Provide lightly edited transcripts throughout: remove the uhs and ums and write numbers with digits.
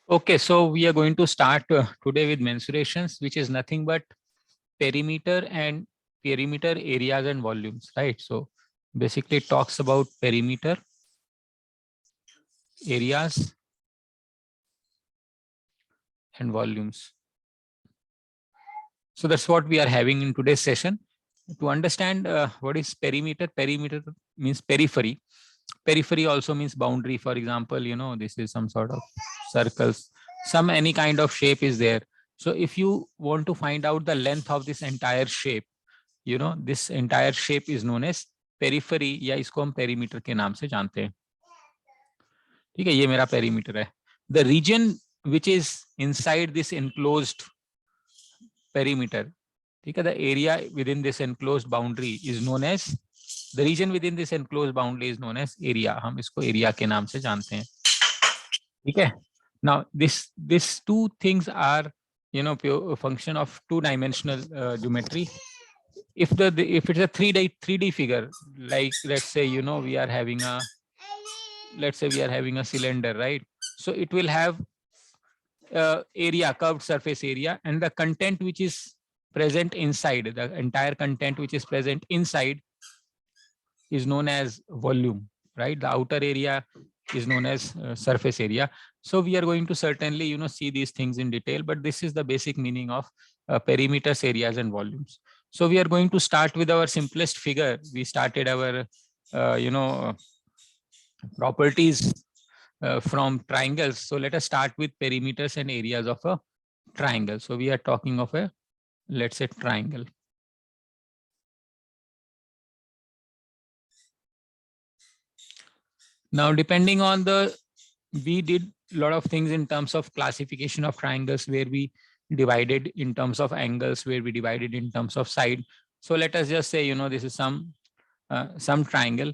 Okay, so we are going to start today with mensurations, which is nothing but perimeter and perimeter areas and volumes, right? So basically it talks about perimeter, areas and volumes. So that's what we are having in today's session. To understand what is perimeter, perimeter means periphery. Periphery also means boundary. For example, this is some sort of circles, some any kind of shape is there. So if you want to find out the length of this entire shape, this entire shape is known as periphery, या इसको हम perimeter के नाम से जानते हैं. ठीक है, ये मेरा perimeter है. The region which is inside this enclosed perimeter, ठीक है, the area within this enclosed boundary is known as, the region within this enclosed boundary is known as area. हम इसको area के नाम से जानते हैं. ठीक है. Now this two things are pure function of two-dimensional geometry. If it's a 3D figure, like let's say we are having a cylinder, right? So it will have area, curved surface area, and the content which is present inside, the entire content which is present inside is known as volume, right? The outer area is known as surface area. So we are going to certainly see these things in detail, but this is the basic meaning of perimeters, areas and volumes. So we are going to start with our simplest figure. We started our properties from triangles. So let us start with perimeters and areas of a triangle. So we are talking of a, let's say, triangle. Now, depending on we did a lot of things in terms of classification of triangles, where we divided in terms of angles, where we divided in terms of side. So let us just say, this is some triangle.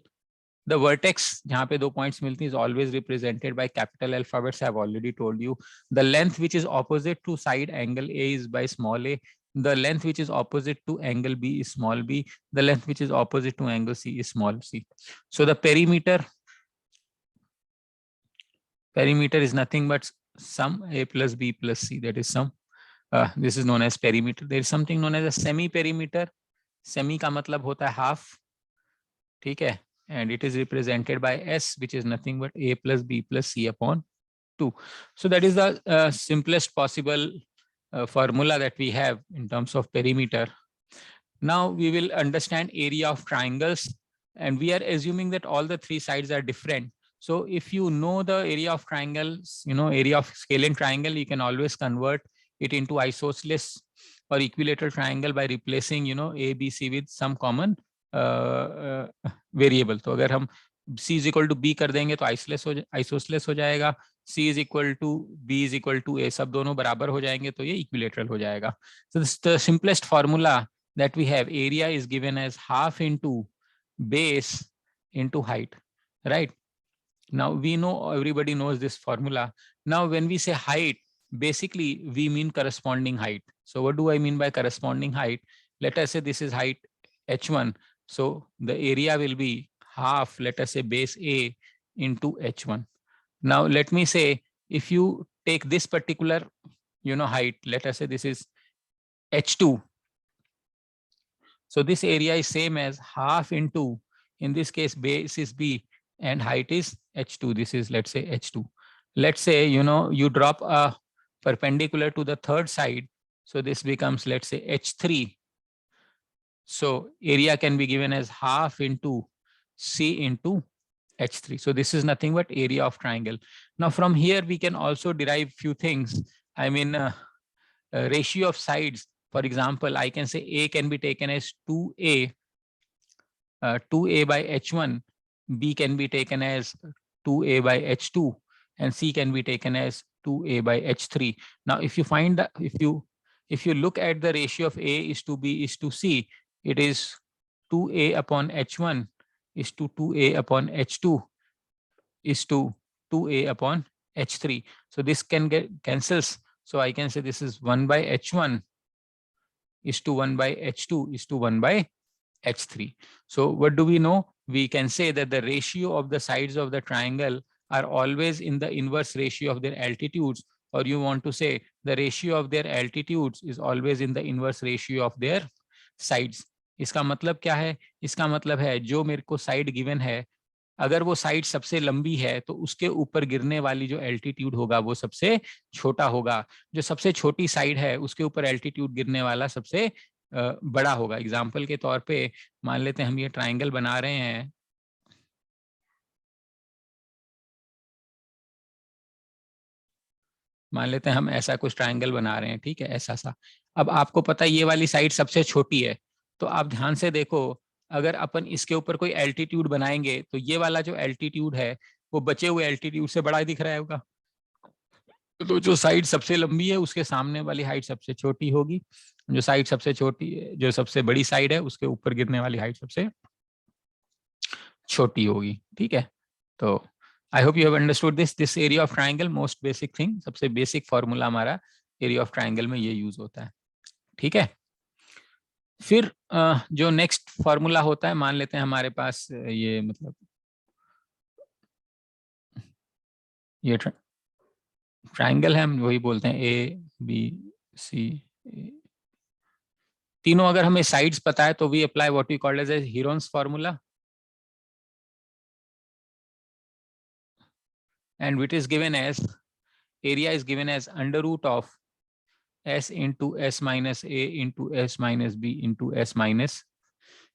The vertex, जहाँ पे 2 points मिलती is always represented by capital alphabets. I have already told you. The length which is opposite to side angle A is by small a. The length which is opposite to angle B is small b. The length which is opposite to angle C is small c. So the perimeter is nothing but sum A plus B plus C. That is sum. This is known as perimeter. There is something known as a semi-perimeter. Semi का मतलब होता है half. ठीक है. And it is represented by S, which is nothing but A plus B plus C upon 2. So that is the simplest possible formula that we have in terms of perimeter. Now we will understand area of triangles, and we are assuming that all the three sides are different. So if you know the area of triangles, area of scalene triangle, you can always convert it into isosceles or equilateral triangle by replacing, A, B, C with some common variable. तो अगर हम C is equal to B कर देंगे तो isosceles हो जाएगा. C is equal to B is equal to A, सब दोनों बराबर हो जाएंगे तो ये इक्विलेटरल हो जाएगा. So the simplest formula that we have, area is given as half into base into height, right? Now we know, everybody knows this formula. Now when we say height, basically we mean corresponding height. So what do I mean by corresponding height? Let us say this is height h1. So the area will be half, let us say, base A into h1. Now let me say, if you take this particular height, let us say this is h2. So this area is same as half into, in this case, base is B and height is h2. This is, let's say, h2. Let's say, you drop a perpendicular to the third side. So this becomes, let's say, h3. So area can be given as half into C into h3. So this is nothing but area of triangle. Now from here, we can also derive few things. I mean, ratio of sides. For example, I can say A can be taken as 2A, 2A by h1, B can be taken as 2A by h2, and C can be taken as 2A by h3. Now, if you find that, if you look at the ratio of A is to B is to C, it is 2A upon h1 is to 2A upon h2 is to 2A upon h3. So this can get cancels. So I can say this is 1 by h1 is to 1 by h2 is to 1 by h3. So what do we know? We can say that the ratio of the sides of the triangle are always in the inverse ratio of their altitudes. or you want to say the ratio of their altitudes is always in the inverse ratio of their sides. इसका मतलब क्या है? इसका मतलब है जो मेरे को साइड गिवन है, अगर वो साइड सबसे लंबी है तो उसके ऊपर गिरने वाली जो एल्टीट्यूड होगा वो सबसे छोटा होगा, जो सबसे छोटी साइड है उसके ऊपर एल्टीट्यूड गिरने वाला सबसे बड़ा होगा। एग्जाम्पल के तौर पे मान लेते हैं हम ये ट्राइंगल बना रहे हैं, मान लेते हैं हम ऐसा कुछ ट्राइंगल बना रहे हैं, ठीक है, ऐसा सा। अब आपको पता है ये वाली साइड सबसे छोटी है, तो आप ध्यान से देखो, अगर अपन इसके ऊपर कोई एल्टीट्यूड बनाएंगे तो ये वाला जो एल्टीट्यूड है वो बचे हुए एल्टीट्यूड से बड़ा दिख रहा होगा। तो जो साइड सबसे लंबी है उसके सामने वाली हाइट सबसे छोटी होगी, जो साइड सबसे छोटी है, जो सबसे बड़ी साइड है उसके ऊपर गिरने वाली हाइट सबसे छोटी होगी, ठीक है। तो आई hope you have understood this area of triangle, most basic thing, सबसे बेसिक फॉर्मूला हमारा एरिया ऑफ ट्राइंगल में ये यूज होता है, ठीक है। फिर जो नेक्स्ट फॉर्मूला होता है, मान लेते हैं हमारे पास ये मतलब ये ट्राइंगल है, हम वही बोलते हैं ए बी सी, तीनों अगर हमें साइड्स पता है तो we apply what we called as a Heron's formula, and which is given as area is given as under root of s into s minus a into s minus b into s minus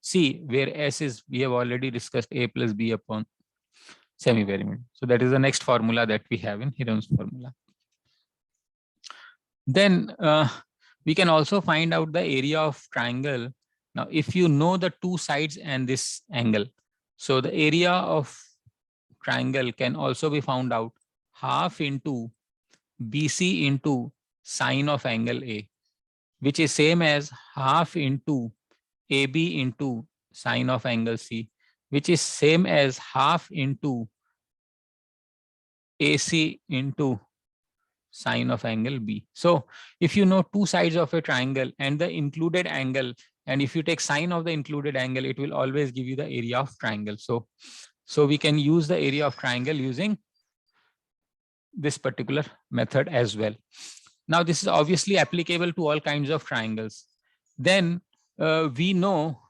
c, where s is, we have already discussed, a plus b upon semi-perimeter. So that is the next formula that we have in Heron's formula. Then we can also find out the area of triangle. Now if you know the two sides and this angle, so the area of triangle can also be found out half into BC into sine of angle A, which is same as half into AB into sine of angle C, which is same as half into AC into sine of angle B. So if you know two sides of a triangle and the included angle, and if you take sine of the included angle, it will always give you the area of triangle. So we can use the area of triangle using this particular method as well. Now this is obviously applicable to all kinds of triangles. Then we know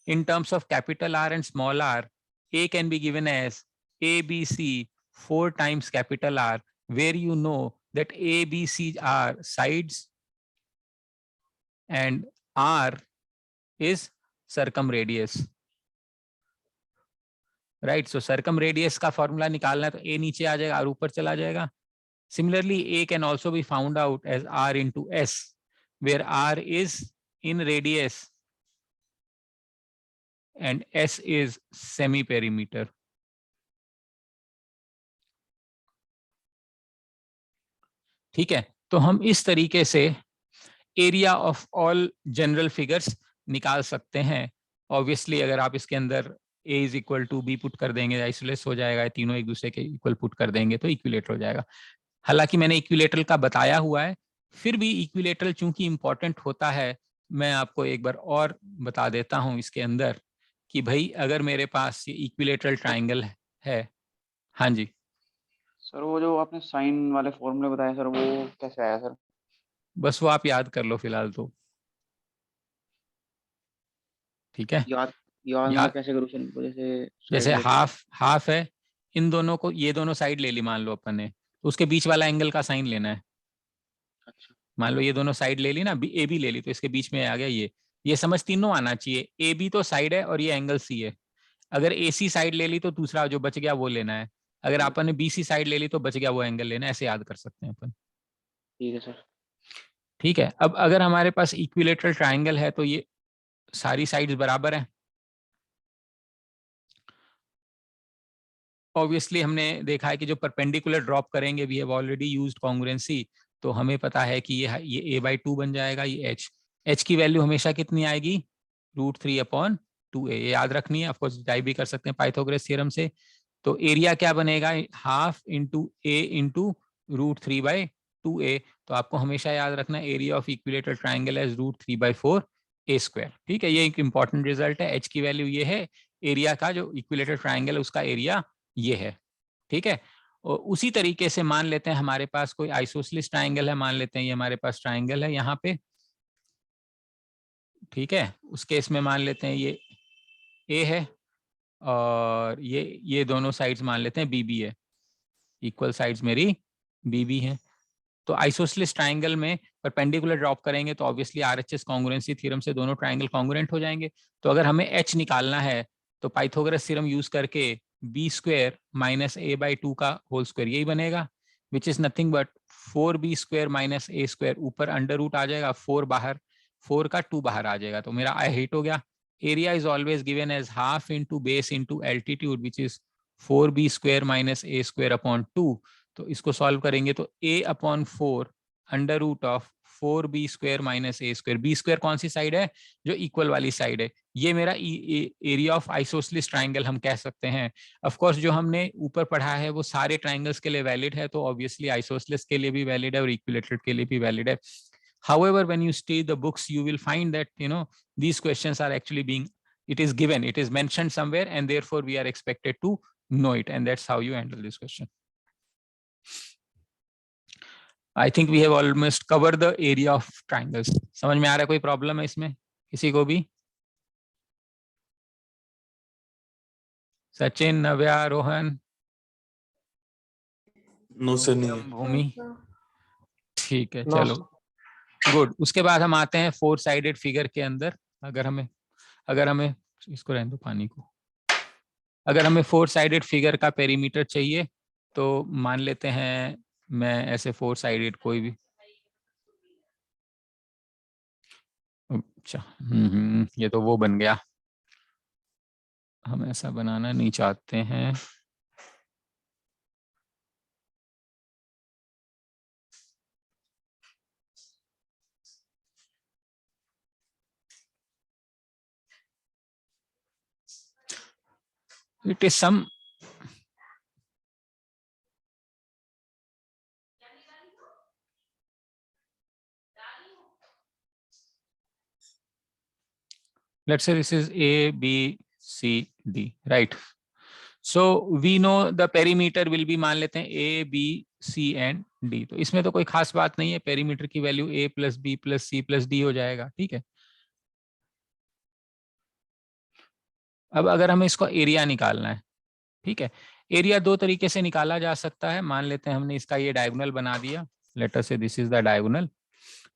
in terms of capital R and small r, A can be given as ABC 4 times capital R, where you know that A, B, C are sides and R is circumradius. Right, so circumradius का formula निकालना है तो A नीचे आ जाएगा, R ऊपर चला जाएगा. Similarly, A can also be found out as R into S, where R is in radius and S is semi-perimeter. ठीक है, तो हम इस तरीके से area of all general figures निकाल सकते हैं। ऑब्वियसली अगर आप इसके अंदर A is equal to B put कर देंगे, आइसोलेस हो जाएगा, तीनों एक दूसरे के इक्वल पुट कर देंगे तो इक्विलेटर हो जाएगा। हालांकि मैंने इक्विलेटरल का बताया हुआ है, फिर भी इक्विलेटरल चूंकि इंपॉर्टेंट होता है, मैं आपको एक बार और बता देता हूं इसके अंदर कि भाई अगर मेरे पास ये इक्विलेटरल ट्राइंगल है। हाँ जी सर, वो जो आपने साइन वाले फॉर्मूले बताए सर, वो कैसे आया सर? बस वो आप याद कर लो फिलहाल तो, ठीक है। याद याद मतलब याद कैसे करूँ सर इनको? जैसे साइड जैसे लेके हाफ हाफ है, इन दोनों को, ये दोनों साइड ले ली मान लो अपन ने, तो उसके बीच वाला एंगल का साइन लेना है। अच्छा मान लो ये दोनों साइड ले ली ना, ए बी ले ली, तो इसके बीच में आ गया ये समझ तीनों आना चाहिए। ए बी तो साइड है और ये एंगल सी है। अगर ए सी साइड ले ली तो दूसरा जो बच गया वो लेना है। अगर अपन ने बी सी साइड ले ली तो बच गया वो एंगल लेना है। ऐसे याद कर सकते हैं अपन, ठीक है सर। ठीक है। अब अगर हमारे पास इक्विलेटरल ट्राइंगल है तो ये सारी साइड्स बराबर हैं। ऑब्वियसली हमने देखा है कि जो परपेंडिकुलर ड्रॉप करेंगे, वी हैव ऑलरेडी यूज्ड कांग्रुएंसी, तो हमें पता है कि ये a/2 बन जाएगा। ये h की वैल्यू हमेशा कितनी आएगी? √3/2a। ये याद रखनी है, ऑफकोर्स टाइप भी कर सकते हैं पाइथागोरस थ्योरम से। तो एरिया क्या बनेगा? Half into a into √3/2a। तो आपको हमेशा याद रखना area of equilateral triangle as √3/4a²। ठीक है, ये एक इंपॉर्टेंट रिजल्ट है। h की वैल्यू ये है, एरिया का जो इक्विलेटरल ट्राइंगल है उसका एरिया ये है, ठीक है। और उसी तरीके से मान लेते हैं हमारे पास कोई आइसोसेलेस ट्राइंगल है, मान लेते हैं ये हमारे पास ट्राइंगल है यहाँ पे, ठीक है। उस केस में मान लेते हैं ये ए है और ये दोनों साइड्स मान लेते हैं बीबी है, इक्वल साइड्स मेरी बीबी है। तो आइसोसेलेस ट्राइंगल में परपेंडिकुलर ड्रॉप करेंगे तो ऑब्वियसली आरएचएस कॉन्ग्रुएंसी थ्योरम से दोनों ट्राइंगल कॉन्ग्रुएंट हो जाएंगे। तो अगर हमें एच निकालना है तो पाइथागोरस थ्योरम यूज करके B square minus A by 2 का होल स्क्वायर यही बनेगा, which is nothing but 4b square minus A square, ऊपर अंडर रूट आ जाएगा, 4 बाहर, 4 का 2 बाहर आ जाएगा, तो मेरा आई हिट हो गया। Area is always given as half into base into altitude which is 4b square minus A square upon 2। तो इसको सॉल्व करेंगे तो a upon 4 under root of 4b square minus A square, B square कौन सी side है, जो equal वाली साइड है, ये मेरा एरिया ऑफ आइसोसेलेस ट्राइंगल हम कह सकते हैं। ऑफ कोर्स जो हमने ऊपर पढ़ा है वो सारे ट्राइंगल्स के लिए वैलिड है, तो ऑब्वियसली आइसोसेलेस के लिए भी वैलिड है और इक्विलेटरल के लिए भी वैलिड है। However, when you study the books, you will find that these questions are actually being, it is given, it is mentioned somewhere, and therefore we are expected to know it, and that's how you handle this question. I think we have almost covered the area of triangles. समझ में आ रहा है, कोई problem है इसमें किसी को भी? सचिन, नव्या, रोहन, नो सर नहीं है। भूमि, ठीक है, चलो गुड। उसके बाद हम आते हैं 4 साइडेड फिगर के अंदर। अगर हमें इसको रहने दो पानी को, अगर हमें 4 साइडेड फिगर का पेरीमीटर चाहिए तो मान लेते हैं मैं ऐसे 4 साइडेड कोई भी, अच्छा ये तो वो बन गया, हम ऐसा बनाना नहीं चाहते हैं। It is some, let's say this is A, B, C, D, right? So we know the perimeter will be, मान लेते हैं A, B, C and D। तो इसमें तो कोई खास बात नहीं है, पेरीमीटर की value A plus B plus C plus D हो जाएगा, ठीक है। अब अगर हमें इसको एरिया निकालना है, ठीक है, एरिया 2 तरीके से निकाला जा सकता है। मान लेते हैं हमने इसका ये डायगोनल बना दिया, late us say this is the diagonal,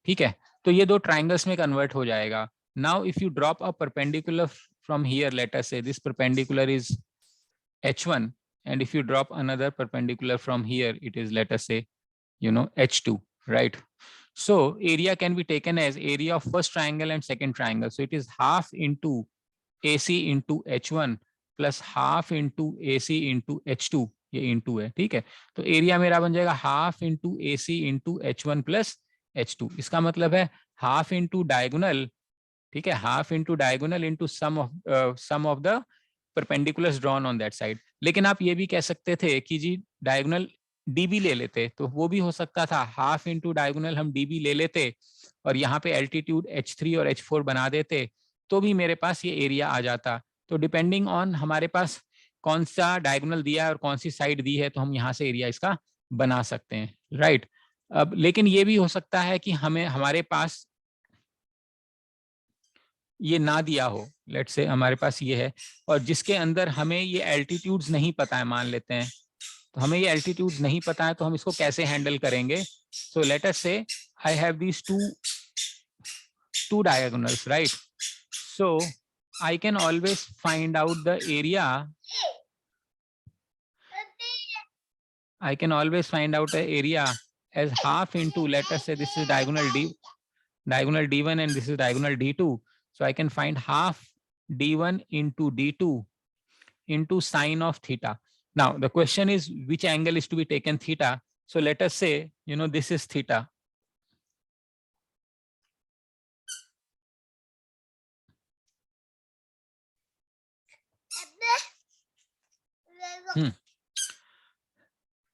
ठीक है। तो ये 2 ट्राइंगल्स में कन्वर्ट हो जाएगा। Now if you drop a perpendicular from here, let us say this perpendicular is H1, and if you drop another perpendicular from here, it is, let us say, H2, right? So area can be taken as area of first triangle and second triangle. So it is half into AC into H1 plus half into AC into H2, ये into है, ठीक है। तो area मेरा बन जाएगा half into AC into H1 plus H2। इसका मतलब है हाफ इंटू डायगोनल, ठीक है, half into diagonal into sum of the perpendiculars drawn on that side. लेकिन आप ये भी कह सकते थे कि जी डायगोनल डीबी ले लेते, तो वो भी हो सकता था, हाफ इंटू डायगोनल हम डीबी ले लेते और यहाँ पे एल्टीट्यूड H3 और H4 बना देते, तो भी मेरे पास ये एरिया आ जाता। तो डिपेंडिंग ऑन हमारे पास कौन सा डायगोनल दिया है और कौन सी साइड दी है, तो हम यहाँ से एरिया इसका बना सकते हैं, राइट। अब लेकिन ये भी हो सकता है कि हमारे पास ये ना दिया हो, लेट्स से हमारे पास ये है और जिसके अंदर हमें ये एल्टीट्यूड्स नहीं पता है, मान लेते हैं, तो हमें ये एल्टीट्यूड्स नहीं पता है, तो हम इसको कैसे हैंडल करेंगे? सो let us say I have these two diagonals, right? So I can always find out the area, I can always find out the area as half into, let us say this is diagonal D1 and this is diagonal D2. So I can find half D1 into D2 into sine of theta. Now the question is which angle is to be taken theta. So let us say, this is theta.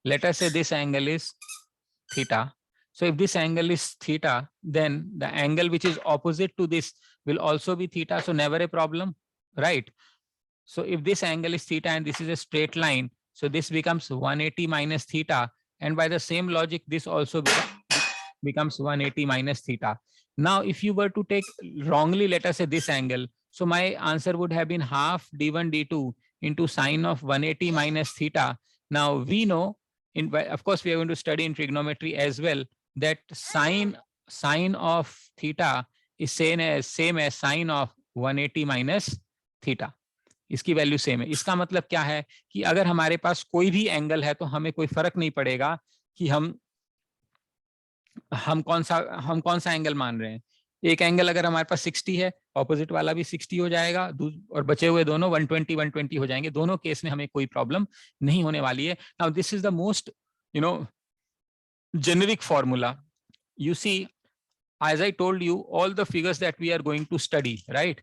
Let us say this angle is theta. So if this angle is theta, then the angle which is opposite to this will also be theta. So never a problem, right? So if this angle is theta and this is a straight line, So this becomes 180 minus theta, and by the same logic, this also becomes 180 minus theta. Now, if you were to take wrongly, let us say this angle, so my answer would have been half d1 d2 into sine of 180 minus theta. Now we know, of course, we are going to study in trigonometry as well, that sine of theta is same as sine of 180 minus theta. इसकी value same है. इसका मतलब क्या है कि अगर हमारे पास कोई भी एंगल है तो हमें कोई फर्क नहीं पड़ेगा कि हम कौन सा एंगल मान रहे हैं. एक एंगल अगर हमारे पास 60 है, ऑपोजिट वाला भी 60 हो जाएगा, और बचे हुए दोनों 120 हो जाएंगे. दोनों केस में हमें कोई प्रॉब्लम नहीं होने वाली है. Now this is the most generic formula. You see, as I told you, all the figures that we are going to study, right,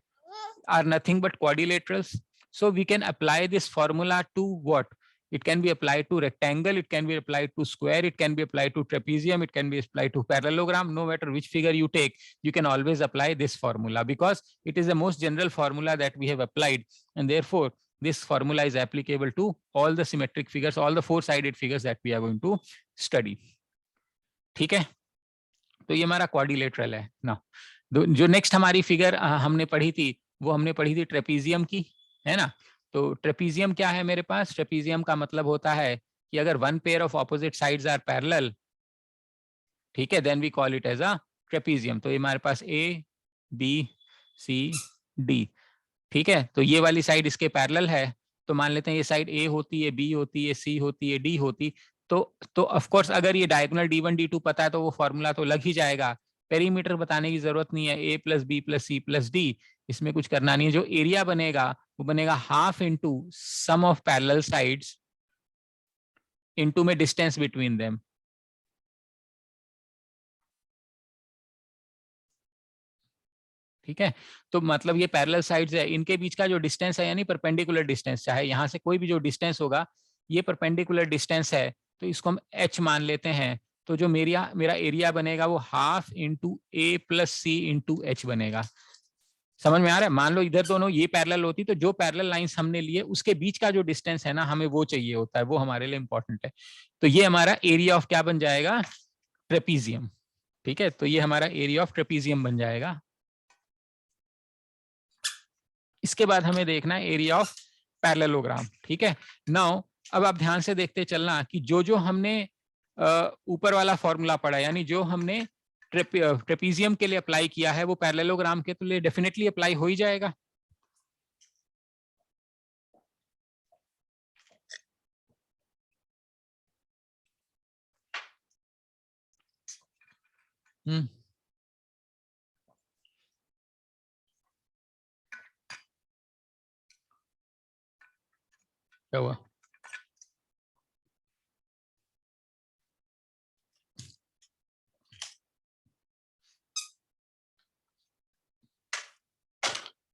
are nothing but quadrilaterals. So we can apply this formula to what? It can be applied to rectangle, it can be applied to square, it can be applied to trapezium, it can be applied to parallelogram. No matter which figure you take, you can always apply this formula because it is the most general formula that we have applied, and therefore this formula is applicable to all the symmetric figures, all the four-sided figures that we are going to study. ठीक है, तो ये हमारा quadrilateral है ना. जो next हमारी figure हमने पढ़ी थी, वो हमने पढ़ी थी ट्रेपीजियम की, है ना. तो ट्रेपीजियम क्या है मेरे पास? ट्रेपीजियम का मतलब होता है कि अगर one pair of opposite sides are parallel, ठीक है, then we call it as a trapezium. तो ये हमारे पास ए बी सी डी, ठीक है. तो ये वाली साइड इसके पैरेलल है, तो मान लेते हैं ये साइड ए होती है, बी होती है, सी होती है, डी होती. तो ऑफ कोर्स अगर ये डायगोनल d1 d2 पता है तो वो फॉर्मूला तो लग ही जाएगा. पेरीमीटर बताने की जरूरत नहीं है. a plus B plus C plus D, इसमें कुछ करना नहीं है. जो एरिया बनेगा वो बनेगा half into sum of parallel sides into में डिस्टेंस बिटवीन देम. ठीक है, तो मतलब ये पैरेलल साइड्स है, इनके बीच का जो डिस्टेंस है यानी परपेंडिकुलर डिस्टेंस, चाहे यहाँ से कोई भी जो डिस्टेंस होगा, ये परपेंडिकुलर डिस्टेंस है, तो इसको हम h मान लेते हैं. तो जो मेरा एरिया बनेगा वो हाफ इंटू ए प्लस सी इंटू एच बनेगा. समझ में आ रहा है? मान लो इधर दोनों ये पैरेलल होती, तो जो पैरेलल लाइंस हमने लिए उसके बीच का जो डिस्टेंस है ना, हमें वो चाहिए होता है, वो हमारे लिए इंपॉर्टेंट है. तो ये हमारा एरिया ऑफ क्या बन जाएगा? ट्रेपीजियम. ठीक है, तो ये हमारा एरिया ऑफ ट्रेपीजियम बन जाएगा. इसके बाद हमें देखना है एरिया ऑफ पैरेललोग्राम. ठीक है, नाउ अब आप ध्यान से देखते चलना कि जो हमने ऊपर वाला फॉर्मूला पढ़ा, यानी जो हमने ट्रेपीजियम के लिए अप्लाई किया है, वो पैरेललोग्राम के लिए डेफिनेटली अप्लाई हो ही जाएगा. क्या हुआ?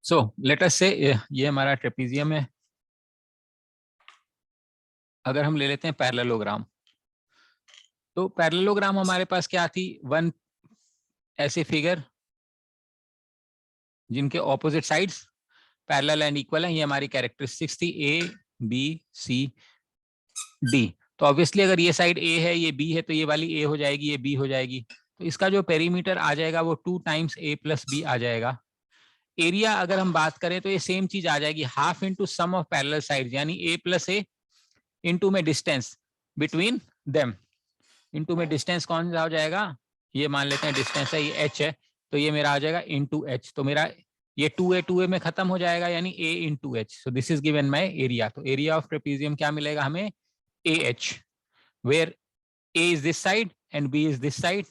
सो लेट अस से ये हमारा ट्रेपीजियम है. अगर हम ले लेते हैं पैरेललोग्राम, तो पैरेललोग्राम हमारे पास क्या थी? वन ऐसे फिगर जिनके opposite sides parallel and equal है. ये हमारी कैरेक्टरिस्टिक्स थी, ए बी सी डी. तो ऑब्वियसली अगर ये साइड ए है, ये बी है, तो ये वाली ए हो जाएगी, ये बी हो जाएगी. तो इसका जो पेरीमीटर आ जाएगा वो 2 टाइम्स ए प्लस बी आ जाएगा. एरिया अगर हम बात करें तो ये सेम चीज आ जाएगी, half into sum of parallel side, यानी ए प्लस ए इंटू में डिस्टेंस बिटवीन देम. इंटू में डिस्टेंस कौन सा हो जाएगा? ये मान लेते हैं डिस्टेंस है, ये h है, तो ये मेरा आ जाएगा इंटू एच. तो मेरा ये 2a में खत्म हो जाएगा, यानी a into H. So this is given my area. तो एरिया ऑफ ट्रेपीजियम क्या मिलेगा हमें? AH, where A is this side and B is this side,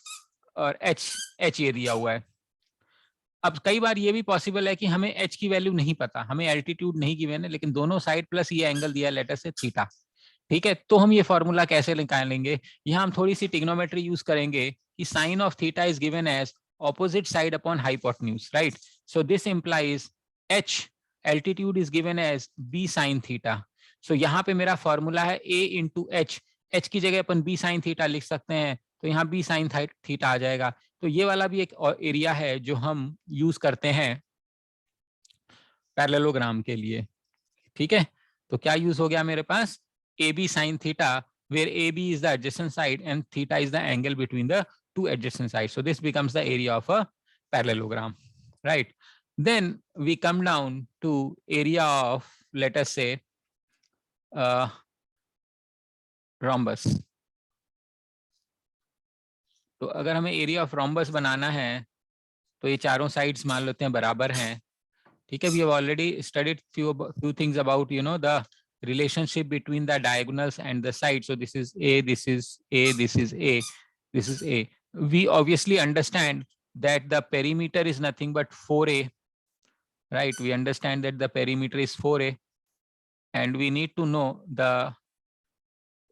और H ये दिया हुआ है. अब कई बार ये भी पॉसिबल है कि हमें H की वैल्यू नहीं पता, हमें एल्टीट्यूड नहीं गिवन है, लेकिन दोनों साइड प्लस ये एंगल दिया लेटर से थीटा. ठीक है, तो हम ये फॉर्मूला कैसे निकालेंगे? यहाँ हम थोड़ी सी ट्रिग्नोमेट्री यूज करेंगे कि sine of theta is given as opposite side upon hypotenuse, right? So this implies H altitude is given as B sin theta. So यहाँ पे मेरा फॉर्मूला है A into H. H की जगह अपन B sin theta लिख सकते हैं, तो यहाँ B sin theta आ जाएगा. तो ये वाला भी एक एरिया है जो हम यूज करते हैं पैरेललोग्राम के लिए. ठीक है, तो क्या यूज हो गया मेरे पास? AB sine theta, where AB is the adjacent side and theta is the angle between the two adjacent sides. So this becomes the area of a parallelogram, right? Then we come down to area of, let us say, rhombus. तो अगर हमें area of rhombus बनाना है तो ये चारों sides मान लेते हैं बराबर हैं, ठीक है. We have already studied few things about, you know, the relationship between the diagonals and the sides. So this is A, this is A, this is A, this is A. We obviously understand that the perimeter is nothing but 4A, right? We understand that the perimeter is 4A, and we need to know the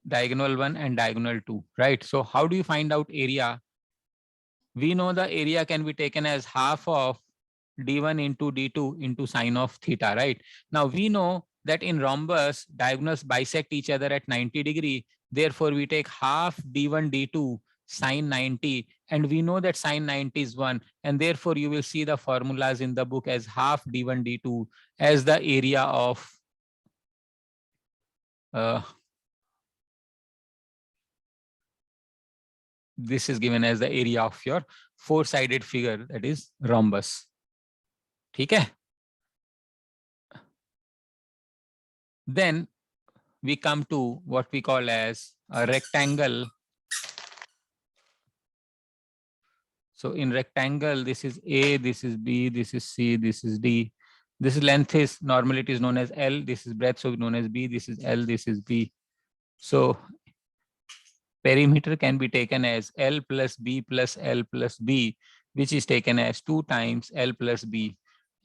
diagonal 1 and diagonal 2, right? So how do you find out area? We know the area can be taken as half of d1 into d2 into sine of theta, right? Now we know that in rhombus, diagonals bisect each other at 90 degree. Therefore, we take half d1 d2 sine 90, and we know that sine 90 is 1, and therefore you will see the formulas in the book as half d1 d2 as the area of this is given as the area of your four-sided figure, that is rhombus. ठीक है? Then we come to what we call as a rectangle. So in rectangle, this is A, this is B, this is C, this is D. This length is, normally it is known as L. This is breadth, so known as B. This is L, this is B. So perimeter can be taken as L plus B plus L plus B, which is taken as 2 times L plus B.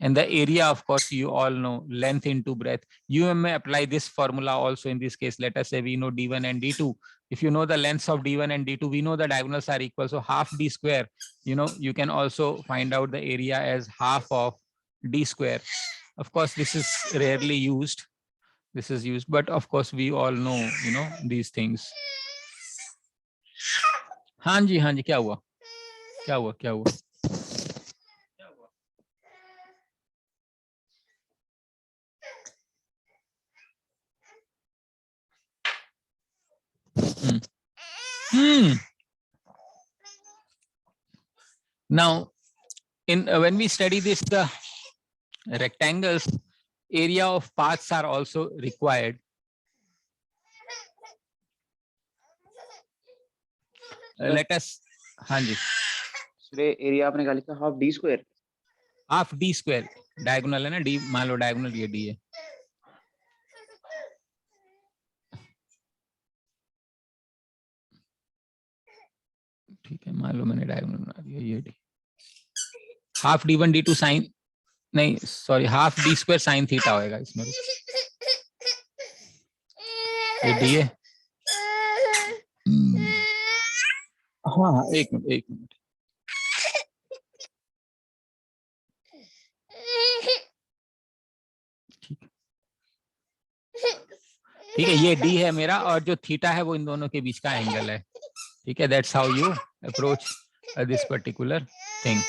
And the area, of course, you all know, length into breadth. You may apply this formula also in this case. Let us say we know D1 and D2. If you know the lengths of D1 and D2, we know the diagonals are equal. So half D square, you know, you can also find out the area as half of D square. Of course, this is rarely used. This is used, but of course, we all know, you know, these things. हाँ जी, क्या हुआ? क्या हुआ? क्या हुआ? Now, in when we study this, the rectangles, area of paths are also required. Let us, हाँ जी. Area आपने क्या लिखा? Half D square. Half D square diagonal है ना, डी मान लो डायगोनल ये डी है. ठीक है, मान लो मैंने डायगोनल बना दिया, ये D. Half d1 d2 sine, नहीं sorry, half D square sine theta होएगा इसमें. ये डी है. हाँ, एक मिनट. ठीक है, ये डी है मेरा, और जो थीटा है वो इन दोनों के बीच का एंगल है. ठीक है, that's how you approach this particular thing.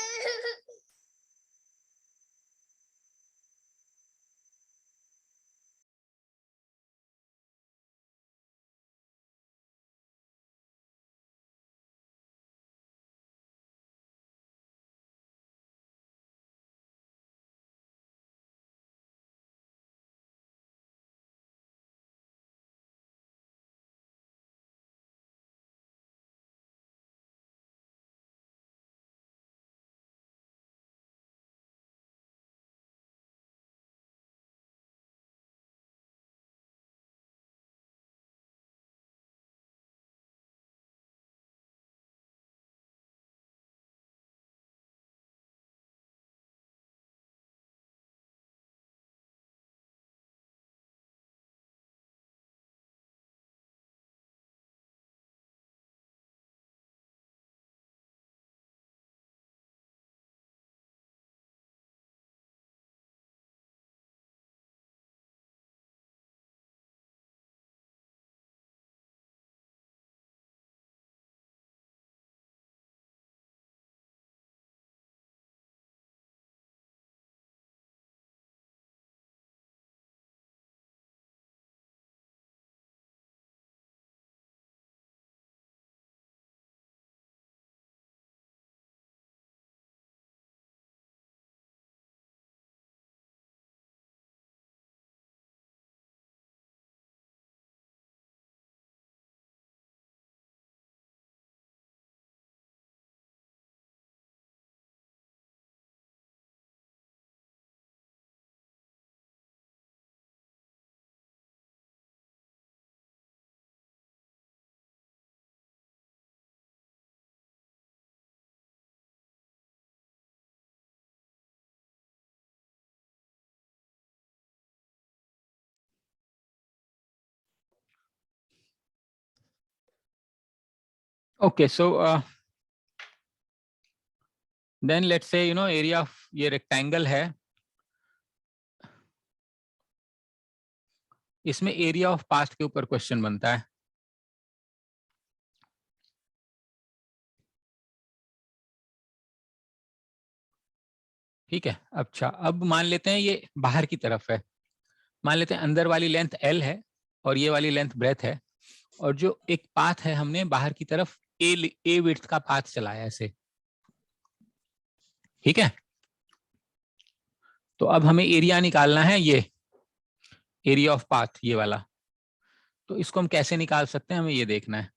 Okay, so then let's say area of ये rectangle है, इसमें एरिया ऑफ पाथ के ऊपर क्वेश्चन बनता है। ठीक है, अच्छा अब मान लेते हैं ये बाहर की तरफ है, मान लेते हैं अंदर वाली लेंथ L है और ये वाली लेंथ ब्रेथ है, और जो एक पाथ है हमने बाहर की तरफ ए विड्थ का पाथ चलाया ऐसे। ठीक है, तो अब हमें एरिया निकालना है, ये एरिया ऑफ पाथ ये वाला। तो इसको हम कैसे निकाल सकते हैं, हमें ये देखना है।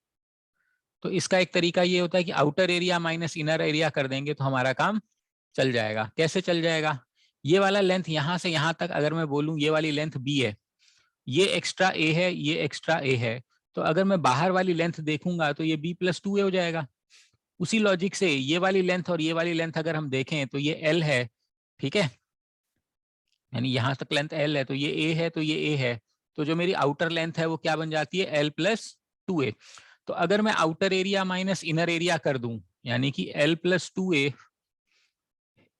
तो इसका एक तरीका ये होता है कि outer area minus inner area कर देंगे तो हमारा काम चल जाएगा। कैसे चल जाएगा, ये वाला लेंथ यहां से यहां तक अगर मैं बोलूं ये वाली लेंथ बी है, ये एक्स्ट्रा ए है, ये एक्स्ट्रा ए है, तो अगर मैं बाहर वाली लेंथ देखूंगा तो ये b+2a हो जाएगा। उसी लॉजिक से ये वाली लेंथ और ये वाली लेंथ अगर हम देखें तो ये L है, ठीक है, यानी यहां तक लेंथ L है, तो ये A है, तो ये A है, तो जो मेरी आउटर लेंथ है वो क्या बन जाती है, L+2a। तो अगर मैं outer area minus inner area कर दूं, यानी कि L+2a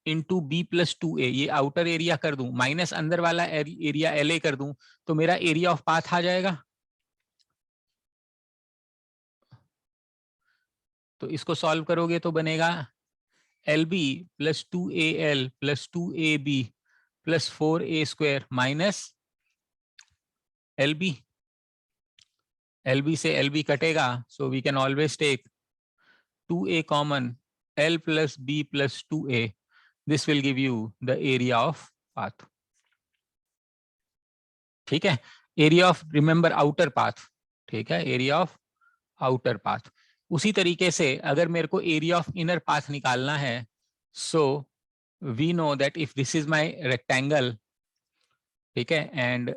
इंटू b+2a, ये आउटर एरिया कर दूं, माइनस अंदर वाला एरिया LA कर दूं, तो मेरा एरिया ऑफ पाथ आ जाएगा। तो इसको सॉल्व करोगे तो बनेगा LB+2AL+2AB+4a² माइनस LB। LB से LB कटेगा, so we can always take 2a common, L+B+2a, this will give you the area of path. ठीक है, area of, remember outer path, ठीक है, एरिया ऑफ आउटर पाथ। उसी तरीके से अगर मेरे को एरिया ऑफ इनर पाथ निकालना है, so we know that if this is my rectangle, ठीक है, and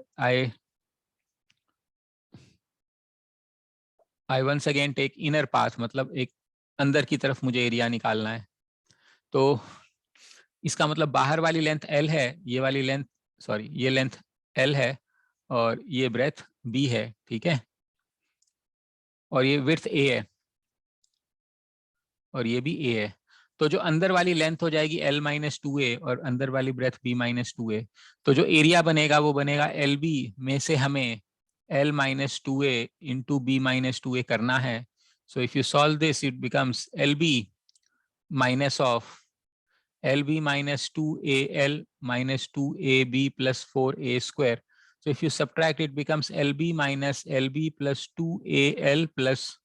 I once again take inner path, मतलब एक अंदर की तरफ मुझे एरिया निकालना है, तो इसका मतलब बाहर वाली लेंथ L है, ये वाली लेंथ, सॉरी ये लेंथ L है और ये ब्रेथ B है, ठीक है, और ये विड्थ A है और ये भी A है। तो जो अंदर वाली लेंथ हो जाएगी L-2a और अंदर वाली ब्रेथ B-2a, तो जो एरिया बनेगा वो बनेगा LB में से हमें L-2a इंटू B-2a करना है। So if you solve this it becomes LB minus of LB minus 2AL minus 2AB plus 4a square. So if you subtract, it becomes LB minus LB plus 2AL plus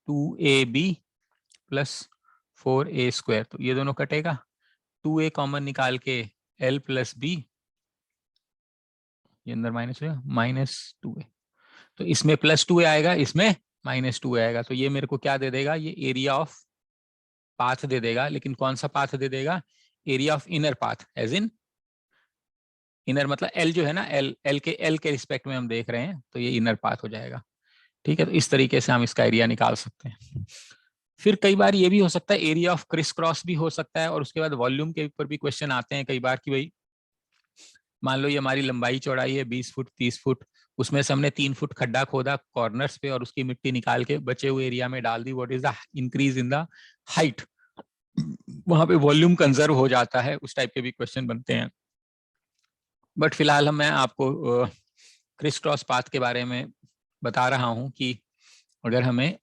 2AB plus 4a square. तो ये दोनों कटेगा, 2a common निकाल के L plus B, ये अंदर minus हो -2a, तो इसमें +2a आएगा, इसमें -2a आएगा, तो ये मेरे को क्या दे देगा, ये एरिया ऑफ पाथ दे देगा। लेकिन कौन सा पाथ दे देगा, area of inner path, as in inner मतलब L जो है ना, L के रिस्पेक्ट में हम देख रहे हैं, तो ये इनर पाथ हो जाएगा। ठीक है, तो इस तरीके से हम इसका एरिया निकाल सकते हैं। फिर कई बार ये भी हो सकता है, एरिया ऑफ क्रिस क्रॉस भी हो सकता है, और उसके बाद वॉल्यूम के ऊपर भी क्वेश्चन आते हैं कई बार कि भाई मान लो ये हमारी लंबाई चौड़ाई है 20 फुट 30 फुट, उसमें से हमने 3 फुट खड्डा खोदा कॉर्नर्स पे और उसकी मिट्टी निकाल के बचे हुए एरिया में डाल दी, what is the increase in the height, वहां पे वॉल्यूम कंजर्व हो जाता है, उस टाइप के भी क्वेश्चन बनते हैं। बट फिलहाल मैं आपको क्रिस क्रॉस पाथ के बारे में बता रहा हूं कि अगर हमें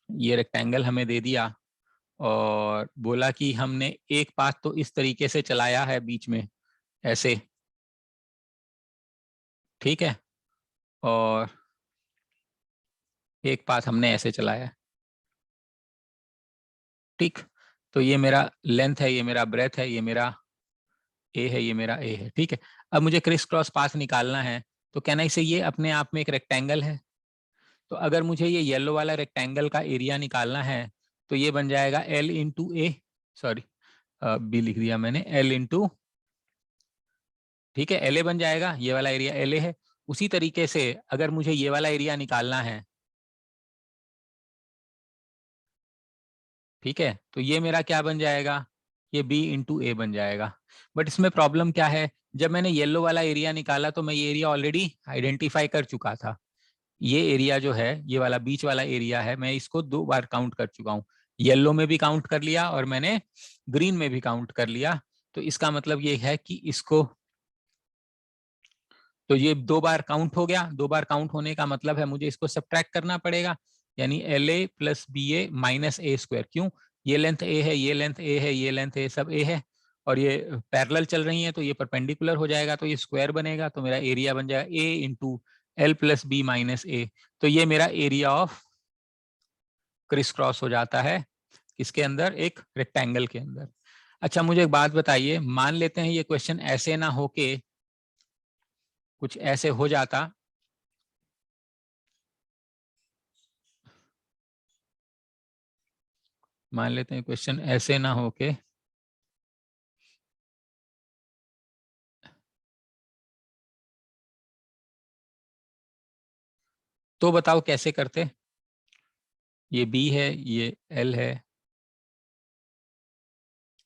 ये रेक्टेंगल हमें दे दिया और बोला कि हमने एक पाथ तो इस तरीके से चलाया है बीच में ऐसे, ठीक है, और एक पाथ हमने ऐसे चलाया है, ठीक, तो ये मेरा लेंथ है, ये मेरा ब्रेथ है, ये मेरा ए है, ये मेरा ए है, ठीक है। अब मुझे क्रिस क्रॉस पाथ निकालना है, तो कहना इसे ये अपने आप में एक रेक्टेंगल है, तो अगर मुझे ये येलो वाला रेक्टेंगल का एरिया निकालना है तो ये बन जाएगा L इंटू ए, सॉरी बी लिख दिया मैंने, L इंटू, ठीक है, LA बन जाएगा, ये वाला एरिया LA है। उसी तरीके से अगर मुझे ये वाला एरिया निकालना है, ठीक है, तो ये मेरा क्या बन जाएगा, ये b इंटू ए बन जाएगा। बट इसमें प्रॉब्लम क्या है, जब मैंने येलो वाला एरिया निकाला तो मैं ये एरिया ऑलरेडी आइडेंटिफाई कर चुका था। ये एरिया जो है, ये वाला बीच वाला एरिया है, मैं इसको 2 बार काउंट कर चुका हूँ। येलो में भी काउंट कर लिया और मैंने ग्रीन में भी काउंट कर लिया। तो इसका मतलब ये है कि इसको, तो ये 2 बार काउंट हो गया। 2 बार काउंट होने का मतलब है मुझे इसको सब्ट्रैक्ट करना पड़ेगा, यानी L A plus B A minus A square. क्यों? ये लेंथ ए है, ये लेंथ ए है, ये लेंथ ए, सब ए है, और ये पैरेलल चल रही है तो ये परपेंडिकुलर हो जाएगा, तो ये स्क्वायर बनेगा, तो मेरा एरिया बन जाएगा A into L plus B minus A. तो ये मेरा एरिया ऑफ क्रिस क्रॉस हो जाता है इसके अंदर, एक रेक्टेंगल के अंदर। अच्छा मुझे एक बात बताइए, मान लेते हैं ये क्वेश्चन ऐसे ना होके कुछ ऐसे हो जाता, मान लेते हैं क्वेश्चन ऐसे ना होके तो बताओ कैसे करते। ये बी है, ये एल है,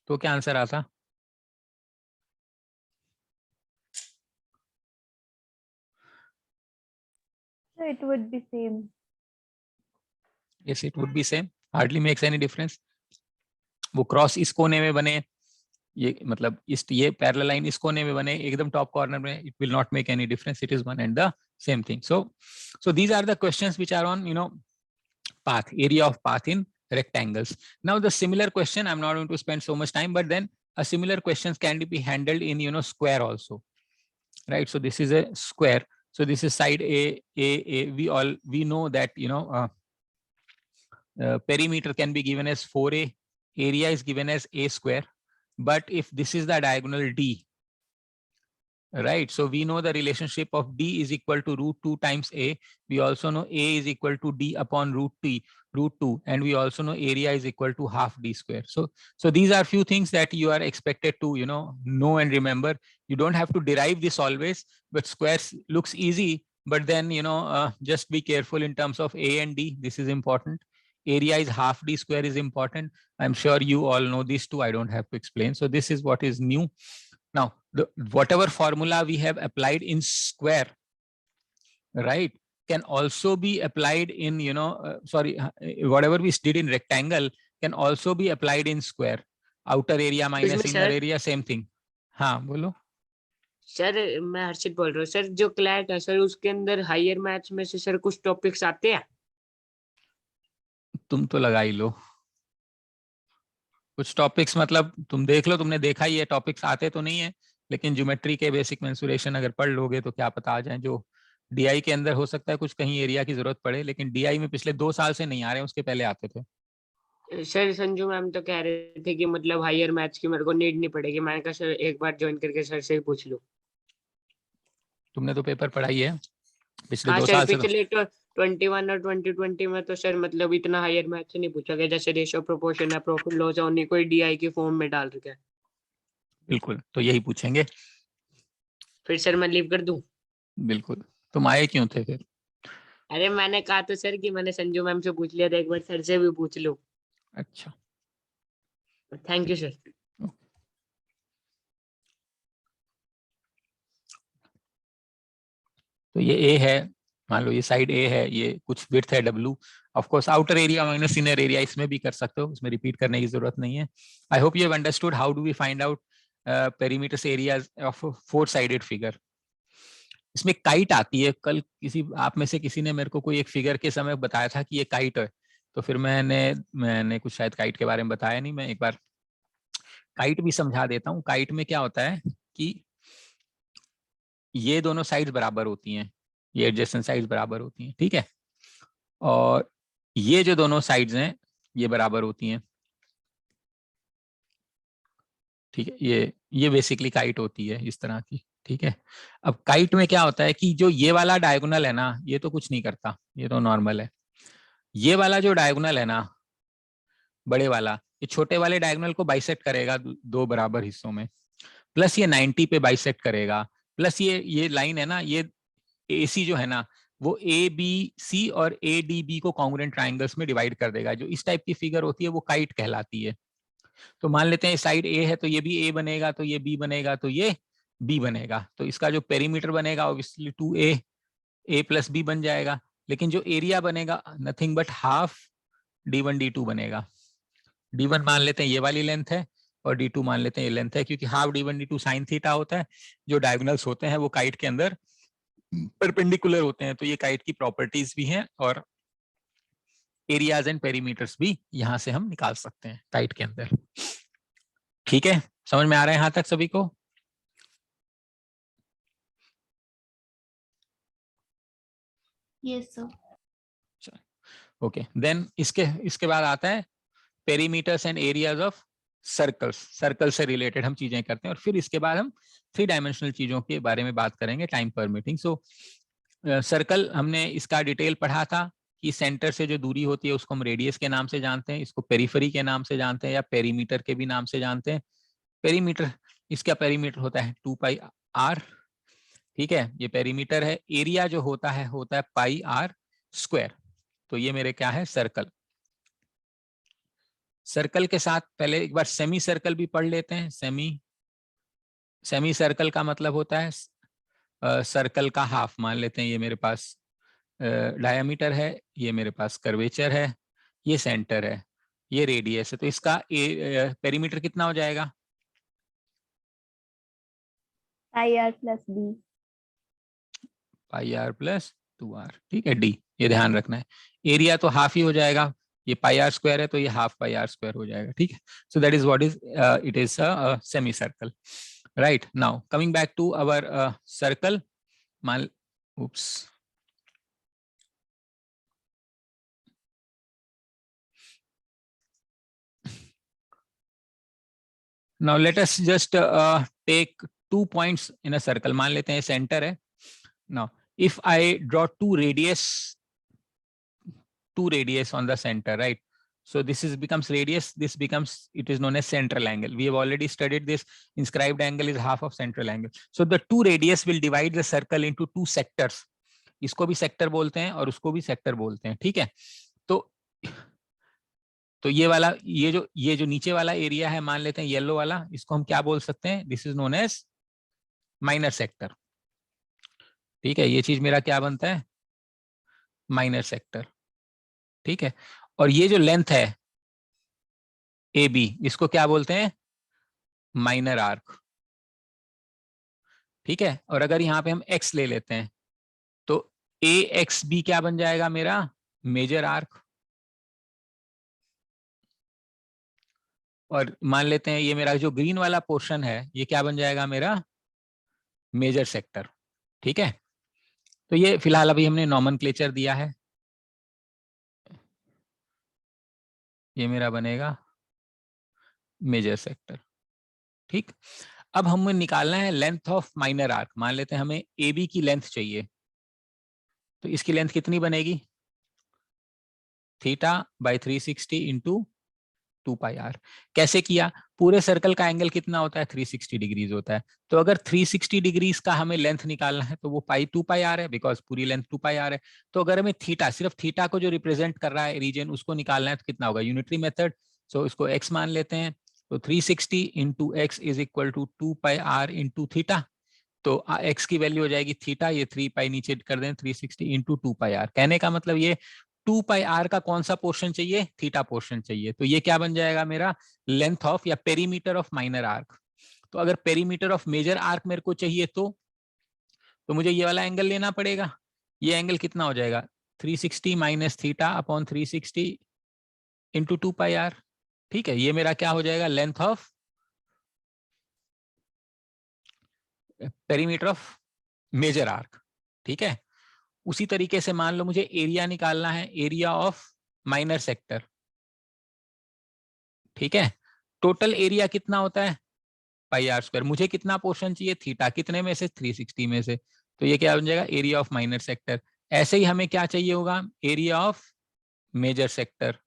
तो क्या आंसर आता? So it would be same. Yes, it would be same. Hardly makes any difference. वो क्रॉस इस कोने में बने, ये मतलब इस ये पैरेलल लाइन इस कोने में बने, एकदम टॉप कॉर्नर में, it will not make any difference. It is one and the same thing. So these are the questions which are on, path, area of path in rectangles. Now the similar question, I'm not going to spend so much time, but then a similar questions can be handled in square also, right? So this is a square. So this is side A. We know that perimeter can be given as 4a, area is given as a square. But if this is the diagonal D, right? So we know the relationship of D is equal to root 2 times A. We also know A is equal to D upon root 2, and we also know area is equal to half D square. So these are few things that you are expected to know and remember. You don't have to derive this always, but squares looks easy. But then just be careful in terms of A and D. This is important. Area is half D square is important. I'm sure you all know these two. I don't have to explain. So this is what is new. Now, whatever formula we have applied in square, right, can also be applied in, whatever we did in rectangle can also be applied in square. Outer area minus inner area, same thing. हाँ बोलो sir, मैं हर्षित बोल रहा हूँ sir. जो CLAT है sir, उसके अंदर हायर मैथ्स में से सर कुछ टॉपिक्स आते हैं? तुम तो लगा ही लो कुछ टॉपिक्स, मतलब तुम देख लो, तुमने देखा ही है, टॉपिक्स आते तो नहीं है, लेकिन ज्योमेट्री के बेसिक मेंसुरेशन अगर पढ़ लोगे तो क्या पता आ जाए। जो डीआई के अंदर हो सकता है कुछ कहीं एरिया की जरूरत पड़े, लेकिन डीआई में पिछले 2 साल से नहीं आ रहे, उसके पहले आते थे। सर संजू मैम तो कह रहे थे कि मतलब हायर मैथ्स की मेरे को नीड नहीं पड़ेगी। मैंने कहा सर एक बार ज्वाइन करके सर से ही पूछ लूं। तुमने तो पेपर पढ़ाई है पिछले हाँ 2 सर, साल से तो। पिछले 21 और 2020 में तो सर मतलब इतना हायर मैथ्स नहीं पूछा गया। जैसे रेशियो प्रोपोर्शन है, प्रॉफिट लॉस है, उन्हीं कोई डीआई की फॉर्म में डाल रखा है। बिल्कुल, तो यही पूछेंगे। फिर सर मैं लीव कर दूं? बिल्कुल, तुम आए क्यों थे फिर? अरे मैंने कहा तो सर कि मैंने संजू मैम से पूछ लिया था, एक बार सर से भी पूछ लो। अच्छा, थैंक यू सर। तो ये ए है, मान लो ये साइड ए है, ये कुछ विड्थ है W. Of course outer area minus inner area इसमें भी कर सकते हो, इसमें रिपीट करने की जरूरत नहीं है। I hope you have understood how do we find out perimeter areas of 4 sided figure. इसमें काइट आती है। कल किसी आप में से किसी ने मेरे को कोई एक फिगर के समय बताया था कि ये काइट है, तो फिर मैंने कुछ शायद काइट के बारे में बताया नहीं। मैं एक बार काइट भी समझा देता हूँ। काइट में क्या होता है कि ये दोनों साइड्स बराबर होती हैं, ये एडजेसेंट साइड्स बराबर होती हैं, ठीक है, और ये जो दोनों साइड्स हैं ये बराबर होती हैं, ठीक है। ये बेसिकली काइट होती है इस तरह की, ठीक है। अब काइट में क्या होता है कि जो ये वाला डायगोनल है ना, ये तो कुछ नहीं करता, ये तो नॉर्मल है। ये वाला जो डायगोनल है ना, बड़े वाला, ये छोटे वाले डायगोनल को बाइसेक्ट करेगा 2 बराबर हिस्सों में, प्लस ये 90 पे बाइसेक्ट करेगा, प्लस ये लाइन है ना, ये AC जो है ना, वो ABC और ADB को कॉन्ग्रुएंट ट्रायंगल्स में डिवाइड कर देगा। जो इस टाइप की फिगर होती है वो काइट कहलाती है। तो मान लेते हैं साइड ए है तो ये भी ए बनेगा, तो ये बी बनेगा, तो ये बी बनेगा। तो इसका जो पेरीमीटर बनेगा obviously 2a a plus B बन जाएगा। लेकिन जो एरिया बनेगा nothing but half d1 d2 बनेगा। d1 मान लेते हैं ये वाली लेंथ है और d2 मान लेते हैं ये लेंथ है, क्योंकि half d1 d2 sine theta होता है। जो डायगोनल्स होते हैं वो काइट के अंदर परपेंडिकुलर होते हैं, तो ये काइट की प्रॉपर्टीज भी हैं और एरियाज एंड पेरीमीटर्स भी यहां से हम निकाल सकते हैं काइट के अंदर। ठीक है, समझ में आ रहा है यहां तक सभी को? Yes, sir. ओके, देन इसके बाद आता है perimeters and areas of circles. Circle से रिलेटेड हम चीजें करते हैं और फिर इसके बाद हम 3 डायमेंशनल चीजों के बारे में बात करेंगे टाइम परमिटिंग। सो सर्कल हमने इसका डिटेल पढ़ा था कि सेंटर से जो दूरी होती है उसको हम रेडियस के नाम से जानते हैं, इसको पेरिफेरी के नाम से जानते हैं या पेरीमीटर के भी नाम से जानते हैं। पेरीमीटर, इसका पेरीमीटर होता है 2 पाई आर। ठीक है, ये पेरीमीटर है। एरिया जो होता है पाई आर स्क्वायर। तो ये मेरे क्या है, सर्कल। सर्कल के साथ पहले एक बार सेमी सर्कल भी पढ़ लेते हैं। सेमी सर्कल का मतलब होता है सर्कल का हाफ। मान लेते हैं ये मेरे पास डायमीटर है, ये मेरे पास कर्वेचर है, ये सेंटर है, ये रेडियस है। तो इसका पेरीमीटर कितना हो जाएगा? Pi r plus b. Pi R plus 2r। ठीक है, डी, ये ध्यान रखना है। एरिया तो हाफ ही हो जाएगा, ये पाई आर स्क्वायर है तो ये हाफ पाई आर स्क्वायर हो जाएगा। ठीक है, so that is what is it is a semi circle. Right, now coming back to our circle. मान, oops, now let us just take 2 points in a circle. मान लेते हैं सेंटर है। now if I draw two radius on the center, right? So this is becomes radius, this becomes, it is known as central angle. We have already studied this. Inscribed angle is half of central angle. So the two radius will divide the circle into 2 sectors. इसको भी sector बोलते हैं और उसको भी sector बोलते हैं। ठीक है, तो ये वाला, ये जो नीचे वाला एरिया है, मान लेते हैं येलो वाला, इसको हम क्या बोल सकते हैं? This is known as minor sector. ठीक है, ये चीज मेरा क्या बनता है? Minor sector. ठीक है, और ये जो लेंथ है ए बी, इसको क्या बोलते हैं? Minor arc. ठीक है, और अगर यहाँ पे हम एक्स ले लेते हैं तो ए एक्स बी क्या बन जाएगा मेरा? Major arc. और मान लेते हैं ये मेरा जो ग्रीन वाला पोर्शन है, ये क्या बन जाएगा मेरा? Major sector. ठीक है, तो ये फिलहाल अभी हमने नॉमेनक्लेचर दिया है। ये मेरा बनेगा मेजर सेक्टर। ठीक, अब हमें निकालना है लेंथ ऑफ माइनर आर्क। मान लेते हैं हमें ए बी की लेंथ चाहिए, तो इसकी लेंथ कितनी बनेगी? Theta by 360 into 2 pi R. कैसे किया? पूरे सर्कल का एंगल कितना होता है? 360 डिग्रीज होता है। तो अगर 360 डिग्रीज का हमें लेंथ निकालना है तो वो 2 पाई आर है, बिकॉज पूरी लेंथ 2 पाई आर है। तो अगर हमें थीटा, सिर्फ थीटा को जो रिप्रेजेंट कर रहा है रीजन, उसको निकालना है तो कितना होगा? Unitary method. सो इसको एक्स मान लेते हैं, तो 360 into X is equal to 2 pi R into theta. तो एक्स की वैल्यू हो जाएगी थीटा, ये 3 पाई नीचे कर दें, 360 इंटू 2 पाई आर। कहने का मतलब ये 2 पाई आर का कौन सा पोर्शन चाहिए? थीटा पोर्शन चाहिए। तो ये क्या बन जाएगा मेरा? लेंथ ऑफ या पेरीमीटर ऑफ माइनर आर्क। तो अगर पेरीमीटर ऑफ मेजर आर्क मेरे को चाहिए तो मुझे ये वाला एंगल लेना पड़ेगा। ये एंगल कितना हो जाएगा? 360 minus theta upon 360 into 2 pi R. ठीक है, ये मेरा क्या हो जाएगा? Length of perimeter of major arc. ठीक है, उसी तरीके से मान लो मुझे एरिया निकालना है, एरिया ऑफ माइनर सेक्टर। ठीक है, टोटल एरिया कितना होता है? पाई आर स्क्वायर। मुझे कितना पोर्शन चाहिए? थीटा। कितने में से? 360 में से। तो ये क्या बन जाएगा? Area of minor sector. ऐसे ही हमें क्या चाहिए होगा? Area of major sector.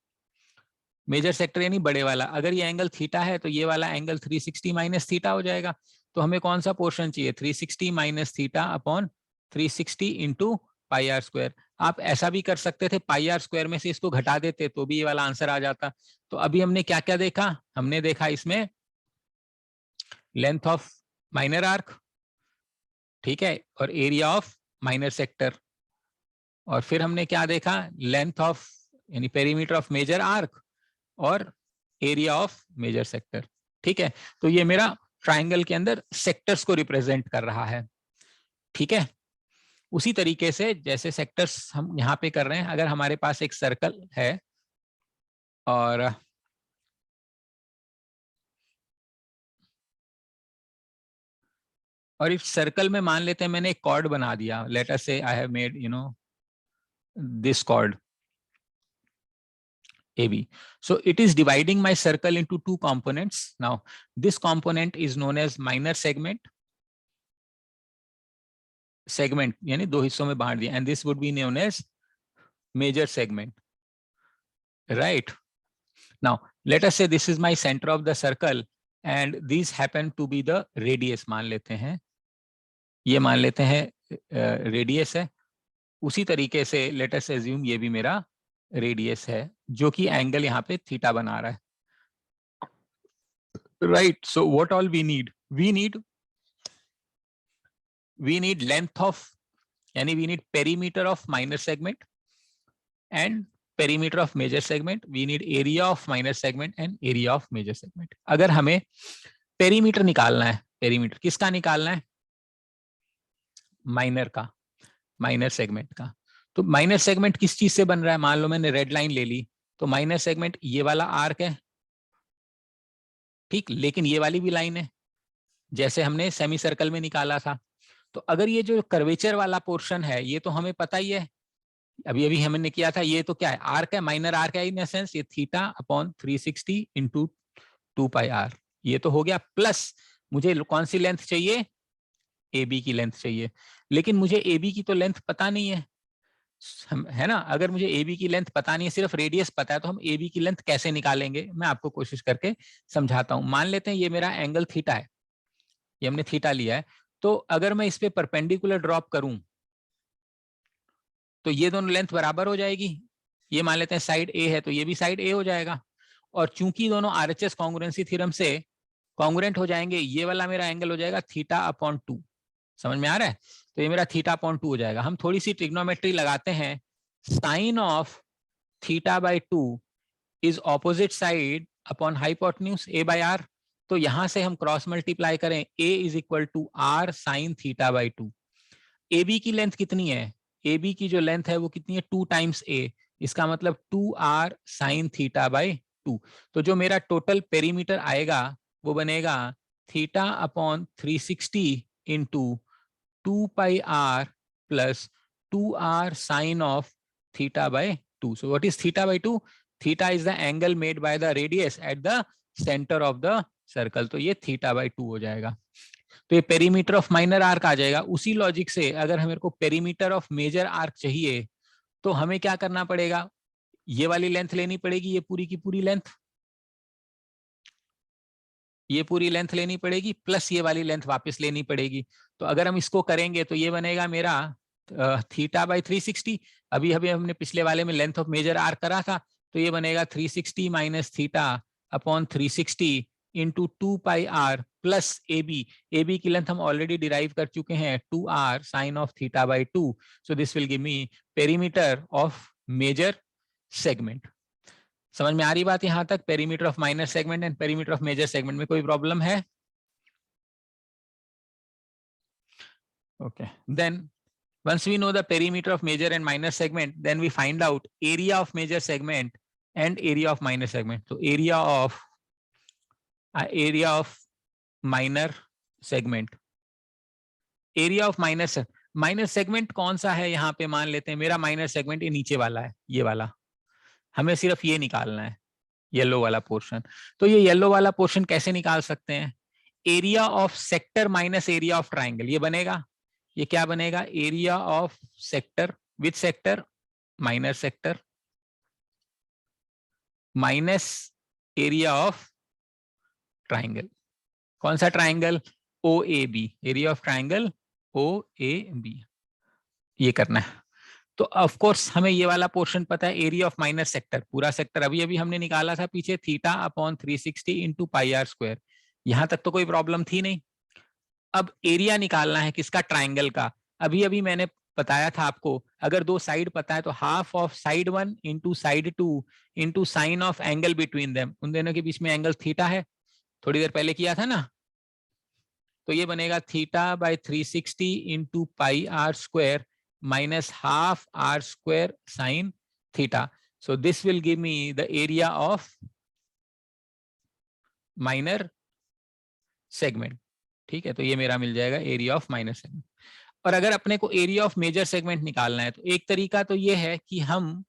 Major sector यानी बड़े वाला। अगर ये एंगल थीटा है तो ये वाला एंगल 360 माइनस थीटा हो जाएगा। तो हमें कौन सा पोर्शन चाहिए? 360 minus theta upon 360 into pi R square. आप ऐसा भी कर सकते थे, पाई आर स्क्वायर में से इसको घटा देते तो भी ये वाला आंसर आ जाता। तो अभी हमने क्या क्या देखा, हमने देखा इसमें लेंथ ऑफ माइनर आर्क, ठीक है, और एरिया ऑफ माइनर सेक्टर, और फिर हमने क्या देखा, लेंथ ऑफ यानी पेरीमीटर ऑफ मेजर आर्क और एरिया ऑफ मेजर सेक्टर, ठीक है। तो ये मेरा ट्राइंगल के अंदर सेक्टर्स को रिप्रेजेंट कर रहा है, ठीक है। उसी तरीके से जैसे सेक्टर्स हम यहाँ पे कर रहे हैं, अगर हमारे पास एक सर्कल है और इस सर्कल में मान लेते हैं मैंने एक कॉर्ड बना दिया, late us say I have made this chord AB. So it is dividing my circle into two components. Now this component is known as minor segment यानी दो हिस्सों में बांट दिया, and this would be known as major segment, right? Now let us say this is my center of the circle and these happen to be the radius, मान लेते हैं, ये मान लेते हैं radius है। उसी तरीके से let us assume ये भी मेरा रेडियस है जो कि एंगल यहाँ पे थीटा बना रहा है, right. So what all we need length of यानी we need perimeter of minor segment and perimeter of major segment, we need area of minor segment and area of major segment. अगर हमें perimeter निकालना है, perimeter किसका निकालना है, minor का, minor segment का। तो माइनर सेगमेंट किस चीज से बन रहा है, मान लो मैंने रेड लाइन ले ली, तो माइनर सेगमेंट ये वाला आर्क है, ठीक, लेकिन ये वाली भी लाइन है जैसे हमने सेमी सर्कल में निकाला था। तो अगर ये जो कर्वेचर वाला पोर्शन है ये तो हमें पता ही है, अभी अभी हमने किया था, ये तो क्या है, आर्क है, माइनर आर्क है इन सेंस, ये theta upon 360 into 2 pi R, ये तो हो गया। प्लस मुझे कौन सी लेंथ चाहिए, ए बी की लेंथ चाहिए, लेकिन मुझे ए बी की तो लेंथ पता नहीं है ना। अगर मुझे ए बी की लेंथ पता नहीं है, सिर्फ रेडियस पता है, तो हम ए बी की लेंथ कैसे निकालेंगे, मैं आपको कोशिश करके समझाता हूं। मान लेते हैं ये मेरा एंगल थीटा है, ये हमने थीटा लिया है, तो अगर मैं इस पे परपेंडिकुलर ड्रॉप करूं तो ये दोनों लेंथ बराबर हो जाएगी। ये मान लेते हैं साइड ए है तो ये भी साइड ए हो जाएगा, और चूंकि दोनों आरएचएस कॉन्ग्रुएंसी थ्योरम से कॉन्ग्रुएंट हो जाएंगे, ये वाला मेरा एंगल हो जाएगा थीटा अपॉन 2, समझ में आ रहा है। तो ये मेरा थीटा अपॉन 2 हो जाएगा। हम थोड़ी सी ट्रिग्नोमेट्री लगाते हैं, sine of theta by 2 is opposite side upon hypotenuse A by R. तो यहां से हम क्रॉस मल्टीप्लाई करें, a is equal to R sine theta by 2। A B की लेंथ कितनी है, ए बी की जो लेंथ है वो कितनी है, 2 टाइम्स ए, इसका मतलब 2r साइन थीटा बाई 2। तो जो मेरा टोटल पेरीमीटर आएगा वो बनेगा theta upon 360 into 2 pi R plus 2r sine of theta by 2। So what is theta by 2, theta is the angle made by the radius at the centre of the circle, तो ये theta by 2 हो जाएगा। तो ये perimeter of minor arc आ जाएगा। उसी logic से अगर हमें को पेरीमीटर ऑफ मेजर आर्क चाहिए तो हमें क्या करना पड़ेगा, ये वाली लेंथ लेनी पड़ेगी, ये पूरी की पूरी लेंथ, ये पूरी लेंथ लेनी पड़ेगी, प्लस ये वाली लेंथ वापस लेनी पड़ेगी। तो अगर हम इसको करेंगे तो ये बनेगा मेरा थीटा बाई 360। अभी अभी हमने पिछले वाले में लेंथ ऑफ मेजर आर्क करा था, तो ये बनेगा 360 minus theta upon 360 into 2 pi R plus A B. A B की लेंथ हम ऑलरेडी डिराइव कर चुके हैं, 2r sine of theta by 2। So this will give me perimeter of major segment. समझ में आ रही बात यहां तक, perimeter of minor segment and perimeter of major segment में कोई प्रॉब्लम है? Okay, then once we know the perimeter of major and minor segment, then we find out area of major segment and area of minor segment. So area of minor segment, area of minor segment कौन सा है यहाँ पे, मान लेते हैं मेरा minor segment ये नीचे वाला है, ये वाला, हमें सिर्फ ये निकालना है, येलो वाला पोर्शन। तो ये येलो वाला पोर्शन कैसे निकाल सकते हैं, area of sector minus area of triangle, ये बनेगा, ये क्या बनेगा, area of sector with sector minor sector minus area of triangle. कौन सा triangle, OAB, area of triangle OAB, ये करना है। तो ऑफ कोर्स हमें ये वाला पोर्शन पता है, एरिया ऑफ माइनर सेक्टर, पूरा सेक्टर अभी अभी हमने निकाला था पीछे, theta upon 360 into pi R square, यहां तक तो कोई प्रॉब्लम थी नहीं। अब एरिया निकालना है किसका, ट्राइंगल का। अभी अभी मैंने बताया था आपको, अगर दो साइड पता है तो half of side 1 into side 2 into sine of angle between them, उन दोनों के बीच में एंगल थीटा है, थोड़ी देर पहले किया था ना। तो ये बनेगा theta by 360 into pi R square minus half R square sine theta. So this will give me the area of minor segment. ठीक है, तो ये मेरा मिल जाएगा एरिया ऑफ माइनर सेगमेंट। और अगर अपने को एरिया ऑफ मेजर सेगमेंट निकालना है तो एक तरीका तो ये है कि हम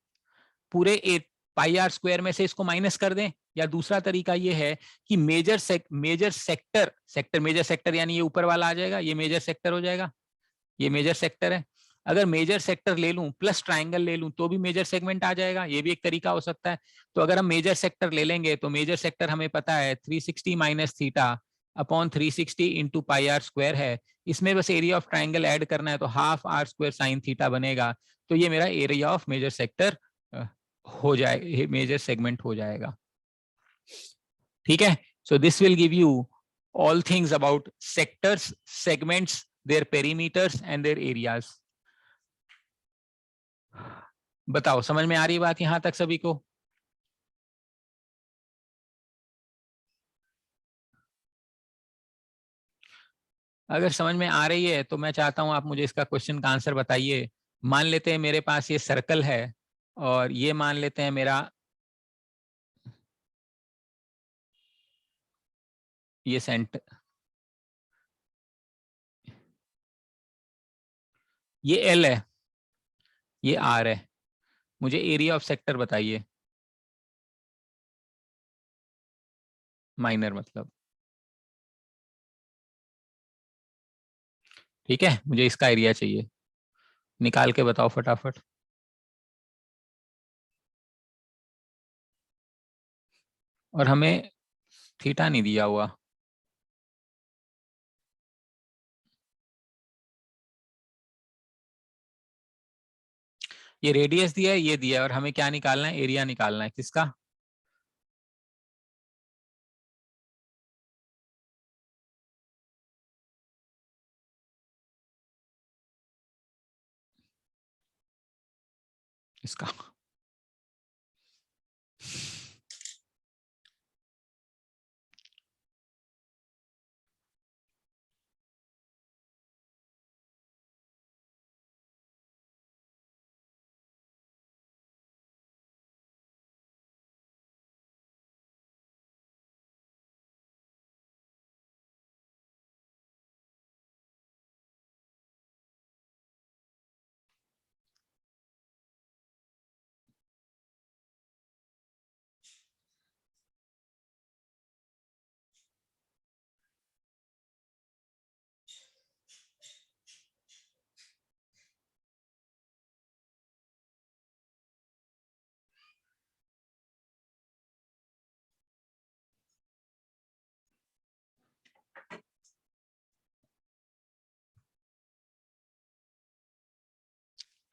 पूरे पाई आर स्क्वायर में से इसको माइनस कर दें, या दूसरा तरीका ये है कि मेजर सेक्टर मेजर सेक्टर यानी ये ऊपर वाला आ जाएगा, ये मेजर सेक्टर हो जाएगा, ये मेजर सेक्टर है। अगर मेजर सेक्टर ले लूं प्लस ट्राइंगल ले लूं तो भी मेजर सेगमेंट आ जाएगा, ये भी एक तरीका हो सकता है। तो अगर हम मेजर सेक्टर ले लेंगे तो मेजर सेक्टर हमें पता है 360 minus theta upon 360 into pi R square है, इसमें बस एरिया ऑफ ट्राइंगल ऐड करना है तो half R square sine theta बनेगा। तो ये मेरा एरिया ऑफ मेजर सेक्टर हो जाएगा, मेजर सेगमेंट हो जाएगा। ठीक है, सो this will give you all things about sectors, segments, their perimeters and their areas. बताओ समझ में आ रही बात यहां तक सभी को? अगर समझ में आ रही है तो मैं चाहता हूं आप मुझे इसका क्वेश्चन का आंसर बताइए। मान लेते हैं मेरे पास ये सर्कल है और ये मान लेते हैं मेरा ये सेंटर, ये एल है, ये आर है, मुझे एरिया ऑफ सेक्टर बताइए, माइनर मतलब। ठीक है, मुझे इसका एरिया चाहिए, निकाल के बताओ फटाफट। और हमें थीटा नहीं दिया हुआ, ये रेडियस दिया है, ये दिया है, और हमें क्या निकालना है, एरिया निकालना है किसका, इसका।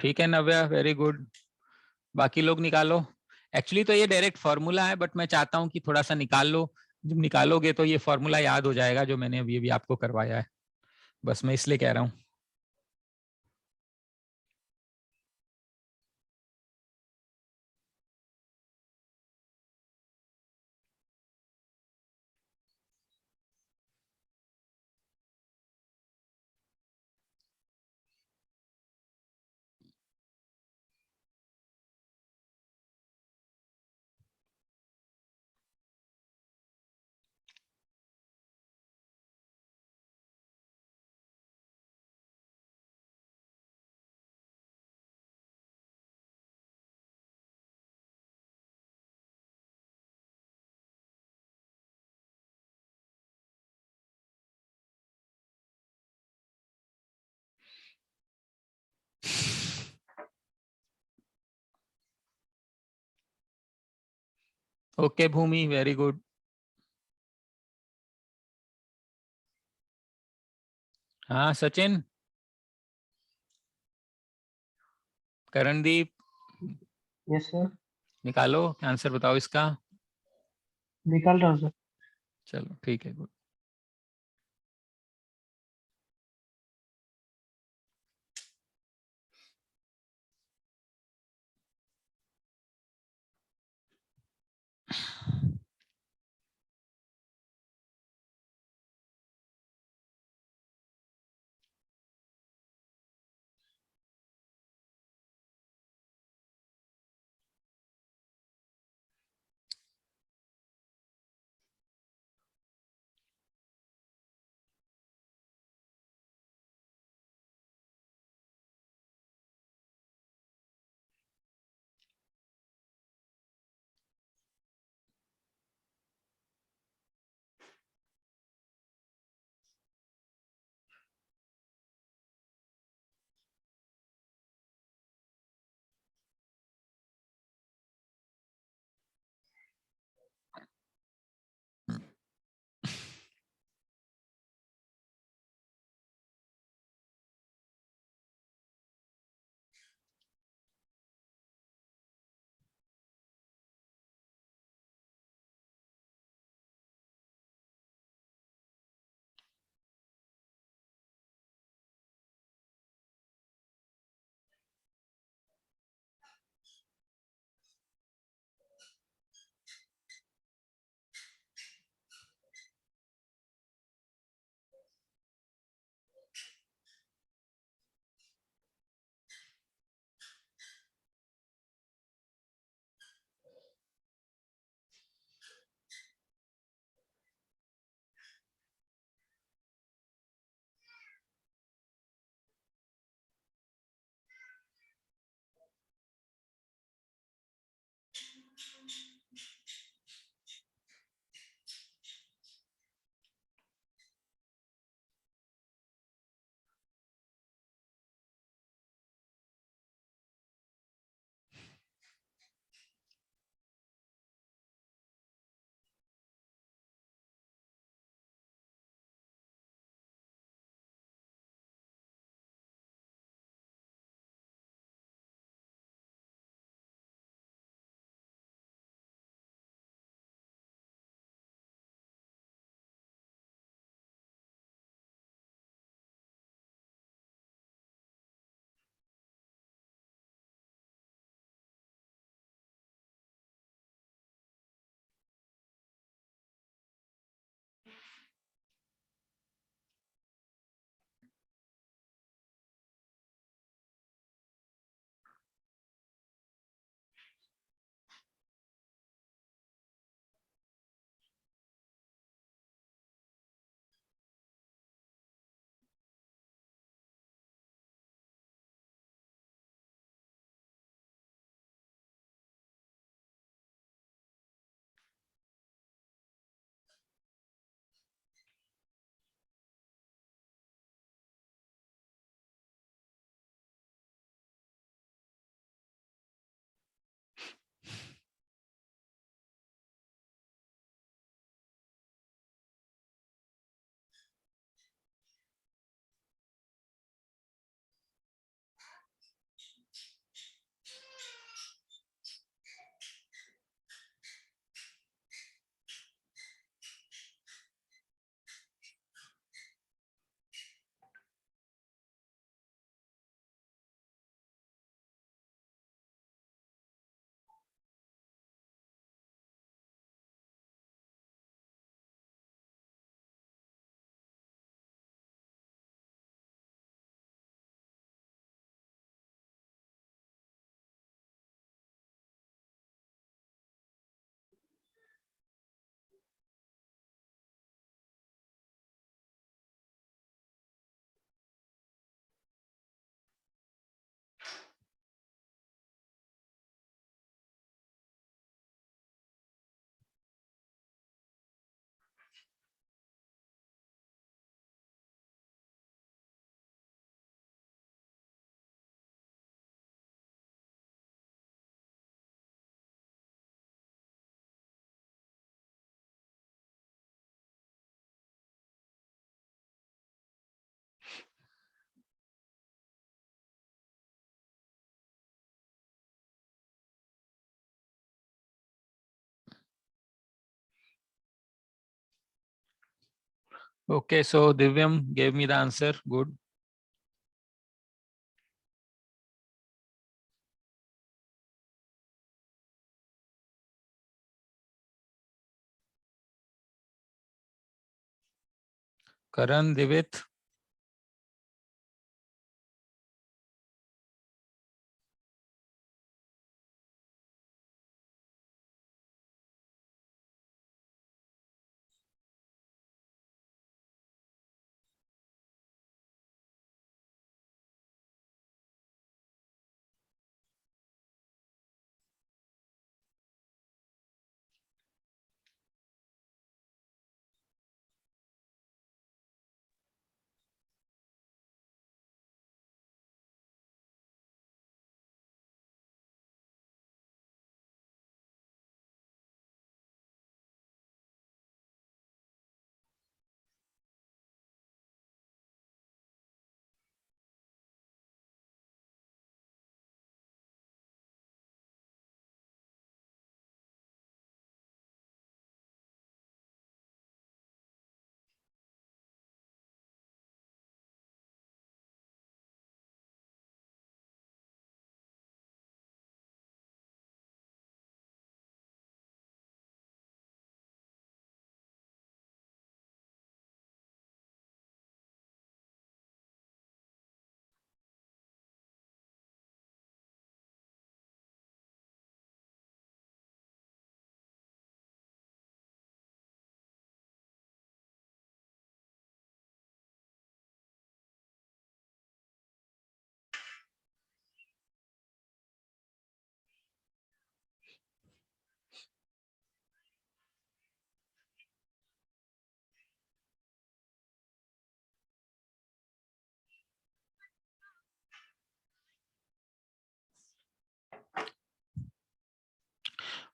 ठीक है नव्या, वेरी गुड। बाकी लोग निकालो। एक्चुअली तो ये डायरेक्ट फॉर्मूला है, बट मैं चाहता हूं कि थोड़ा सा निकाल लो। जब निकालोगे तो ये फॉर्मूला याद हो जाएगा जो मैंने अभी अभी आपको करवाया है, बस मैं इसलिए कह रहा हूँ। ओके भूमि, वेरी गुड। हाँ सचिन, करणदीप यस सर, निकालो आंसर, बताओ इसका। निकाल रहा हूँ सर। चलो ठीक है, good. Okay, so Divyam gave me the answer. Good. Karan, Divit.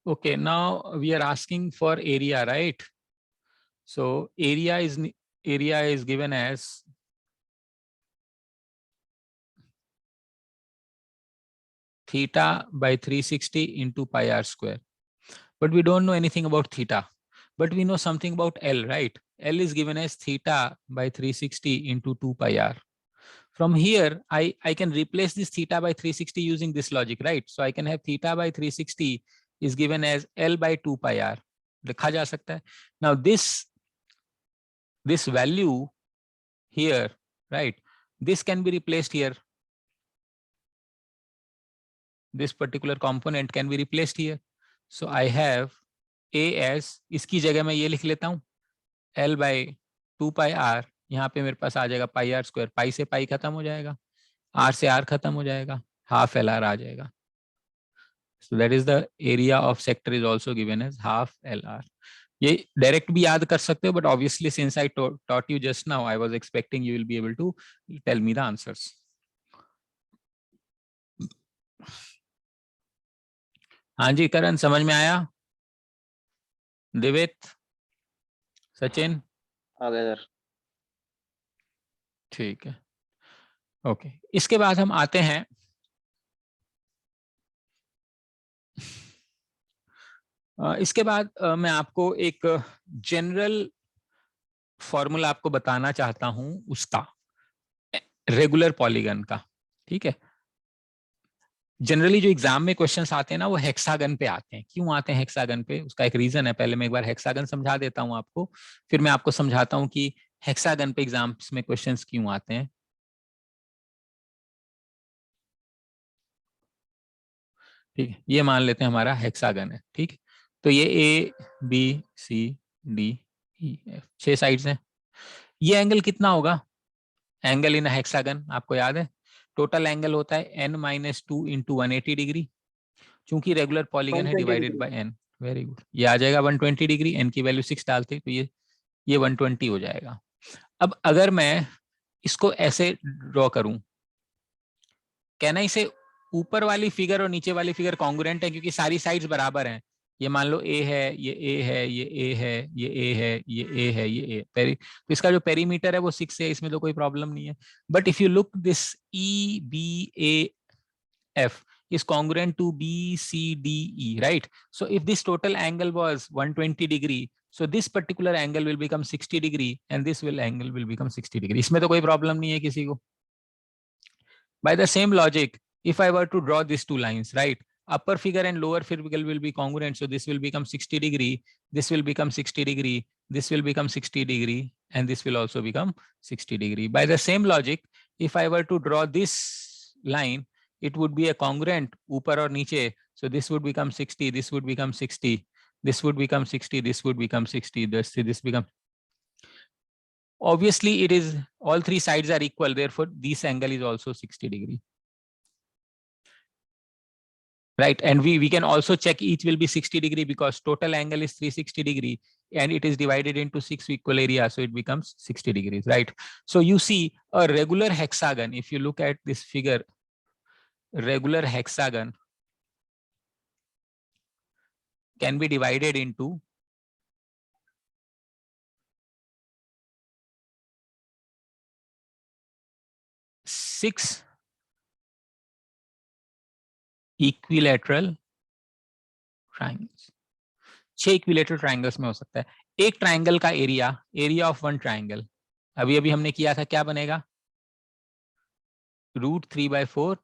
Okay, now we are asking for area, right? So area is given as theta by 360 into pi r square. But we don't know anything about theta, but we know something about L, right? L is given as theta by 360 into 2 pi r. From here, I can replace this theta by 360 using this logic, right? So I can have theta by 360 is given as L by 2 pi r. लिखा जा सकता है. Now this value here, right? This can be replaced here. This particular component can be replaced here. So I have A as, इसकी जगह मैं ये लिख लेता हूँ L by 2 pi r. यहाँ पे मेरे पास आ जाएगा पाई आर स्क्वायर, पाई से पाई खत्म हो जाएगा, r से r खत्म हो जाएगा, हाफ LR आ जाएगा. So that is the area of sector is also given as half LR. ये डायरेक्ट भी याद कर सकते हो, but obviously since I taught you just now, I was expecting you will be able to tell me the answers. हाँ जी करण, समझ में आया? दिवित, सचिन, आ गया सर. ठीक है. ओके, इसके बाद हम आते हैं इसके बाद मैं आपको एक जनरल फॉर्मूला आपको बताना चाहता हूं उसका, रेगुलर पॉलीगन का. ठीक है, जनरली जो एग्जाम में क्वेश्चंस आते हैं ना, वो हेक्सागन पे आते हैं. क्यों आते हैं हेक्सागन पे? उसका एक रीजन है. पहले मैं एक बार हेक्सागन समझा देता हूं आपको, फिर मैं आपको समझाता हूं कि हेक्सागन पे एग्जाम्स में क्वेश्चंस क्यों आते हैं. ठीक है, ये मान लेते हैं हमारा हेक्सागन है. ठीक है, तो ये A B C D E F 6 sides हैं. ये एंगल कितना होगा? एंगल इन हेक्सागन आपको याद है, टोटल एंगल होता है n-2 इंटू 180 डिग्री. चूंकि रेगुलर पॉलीगन है, divided by n. Very good, ये आ जाएगा 120 डिग्री. n की वैल्यू 6 डालते तो ये 120 हो जाएगा. अब अगर मैं इसको ऐसे ड्रॉ करूं, कहना इसे ऊपर वाली फिगर और नीचे वाली फिगर कॉन्ग्रुएंट है क्योंकि सारी साइड्स बराबर हैं. ये मान लो ए है, ये ए है, ये ए है, ये ए है, ये ए है, ये ए. तो इसका जो पेरीमीटर है वो 6 है, इसमें तो कोई प्रॉब्लम नहीं है. But if you look this E B A F is congruent to B, C, D, E, right? So if this total angle was 120 degree, So this particular angle will become 60 degree and this angle will become 60 degree. इसमें तो कोई problem नहीं है किसी को. By the same logic, if I were to draw these two lines, right? Upper figure and lower figure will be congruent. So this will become 60 degree. This will become 60 degree. This will become 60 degree. And this will also become 60 degree. By the same logic, if I were to draw this line, it would be a congruent upar or niche. So this would become 60. This would become 60. This would become 60. This would become 60. This become. Obviously, it is all three sides are equal. Therefore, this angle is also 60 degree. Right, and we can also check each will be 60 degree because total angle is 360 degree and it is divided into 6 equal areas, so it becomes 60 degrees, right? So you see a regular hexagon, if you look at this figure, regular hexagon can be divided into 6 equilateral triangles. 6 equilateral triangles में हो सकता है. एक triangle का area of one triangle अभी हमने किया था, क्या बनेगा? √3/4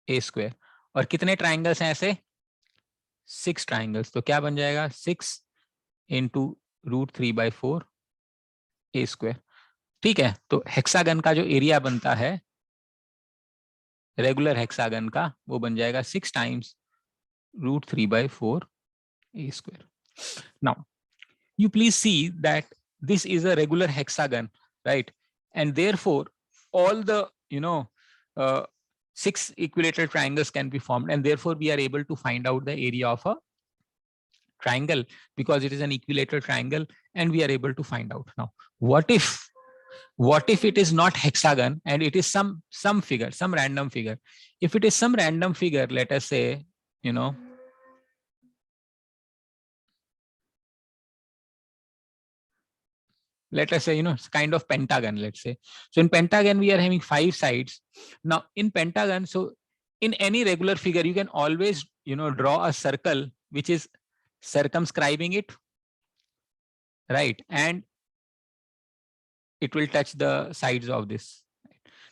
a². और कितने ट्राइंगल्स हैं ऐसे? 6 ट्राइंगल्स. तो क्या बन जाएगा? 6 × √3/4 a². ठीक है, तो हेक्सागन का जो एरिया बनता है रेगुलर हेक्सागन का, वो बन जाएगा 6 × √3/4 a². Now, you please see that this is a regular hexagon, right? And therefore, all the 6 equilateral triangles can be formed, and therefore we are able to find out the area of a triangle because it is an equilateral triangle, and we are able to find out. Now, what if it is not hexagon and it is some figure, some random figure? If it is some random figure, let us say, let us say, kind of pentagon, let's say. So in pentagon, we are having 5 sides. Now in pentagon, so in any regular figure, you can always, draw a circle which is circumscribing it, right? And it will touch the sides of this.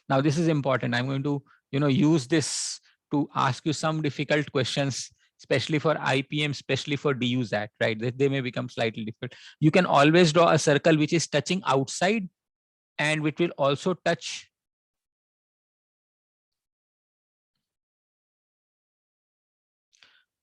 Now this is important. I'm going to, use this to ask you some difficult questions, especially for IPM, especially for DUSAT, right? They may become slightly difficult. You can always draw a circle which is touching outside and which will also touch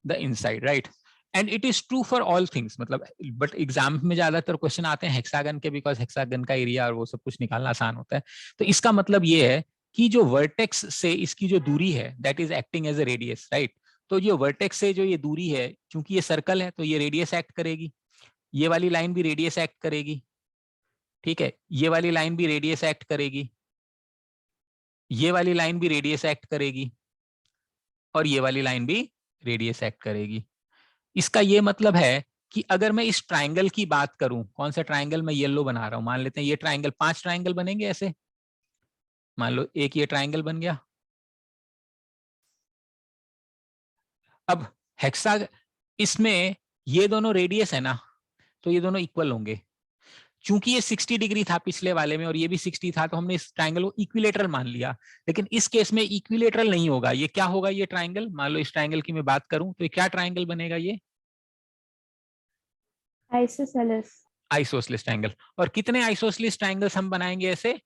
the inside, right? And it is true for all things. मतलब, but exam में ज्यादातर question आते हैं hexagon के, because hexagon का area और वो सब कुछ निकालना आसान होता है. तो इसका मतलब ये है कि जो वर्टेक्स से इसकी जो दूरी है, that is acting as a radius, right? तो जो वर्टेक्स से जो ये दूरी है, क्योंकि ये सर्कल है तो ये रेडियस एक्ट करेगी. ये वाली लाइन भी रेडियस एक्ट करेगी, ठीक है? ये वाली लाइन भी रेडियस एक्ट करेगी, ये वाली लाइन भी रेडियस एक्ट करेगी, और ये वाली लाइन भी रेडियस एक्ट करेगी. इसका ये मतलब है कि अगर मैं इस ट्राइंगल की बात करूं, कौन सा ट्राइंगल मैं येलो बना रहा हूं, मान लेते हैं ये ट्राइंगल, 5 ट्राइंगल बनेंगे ऐसे. मान लो एक ये ट्राइंगल बन गया. अब हेक्सागन, इसमें ये दोनों रेडियस है ना, तो ये दोनों इक्वल होंगे. चूंकि ये 60 डिग्री था पिछले वाले में और ये भी 60 था, तो हमने इस ट्राइंगल को इक्विलेटरल मान लिया. लेकिन इस केस में इक्विलेटरल नहीं होगा. ये क्या होगा? ये ट्राइंगल, मान लो इस ट्राइंगल की मैं बात करूं, तो ये क्या ट्राइंगल बनेगा? ये आइसोसेलेस ट्राइंगल. और कितने आइसोसेलेस ट्राइंगल्स हम बनाएंगे ऐसे?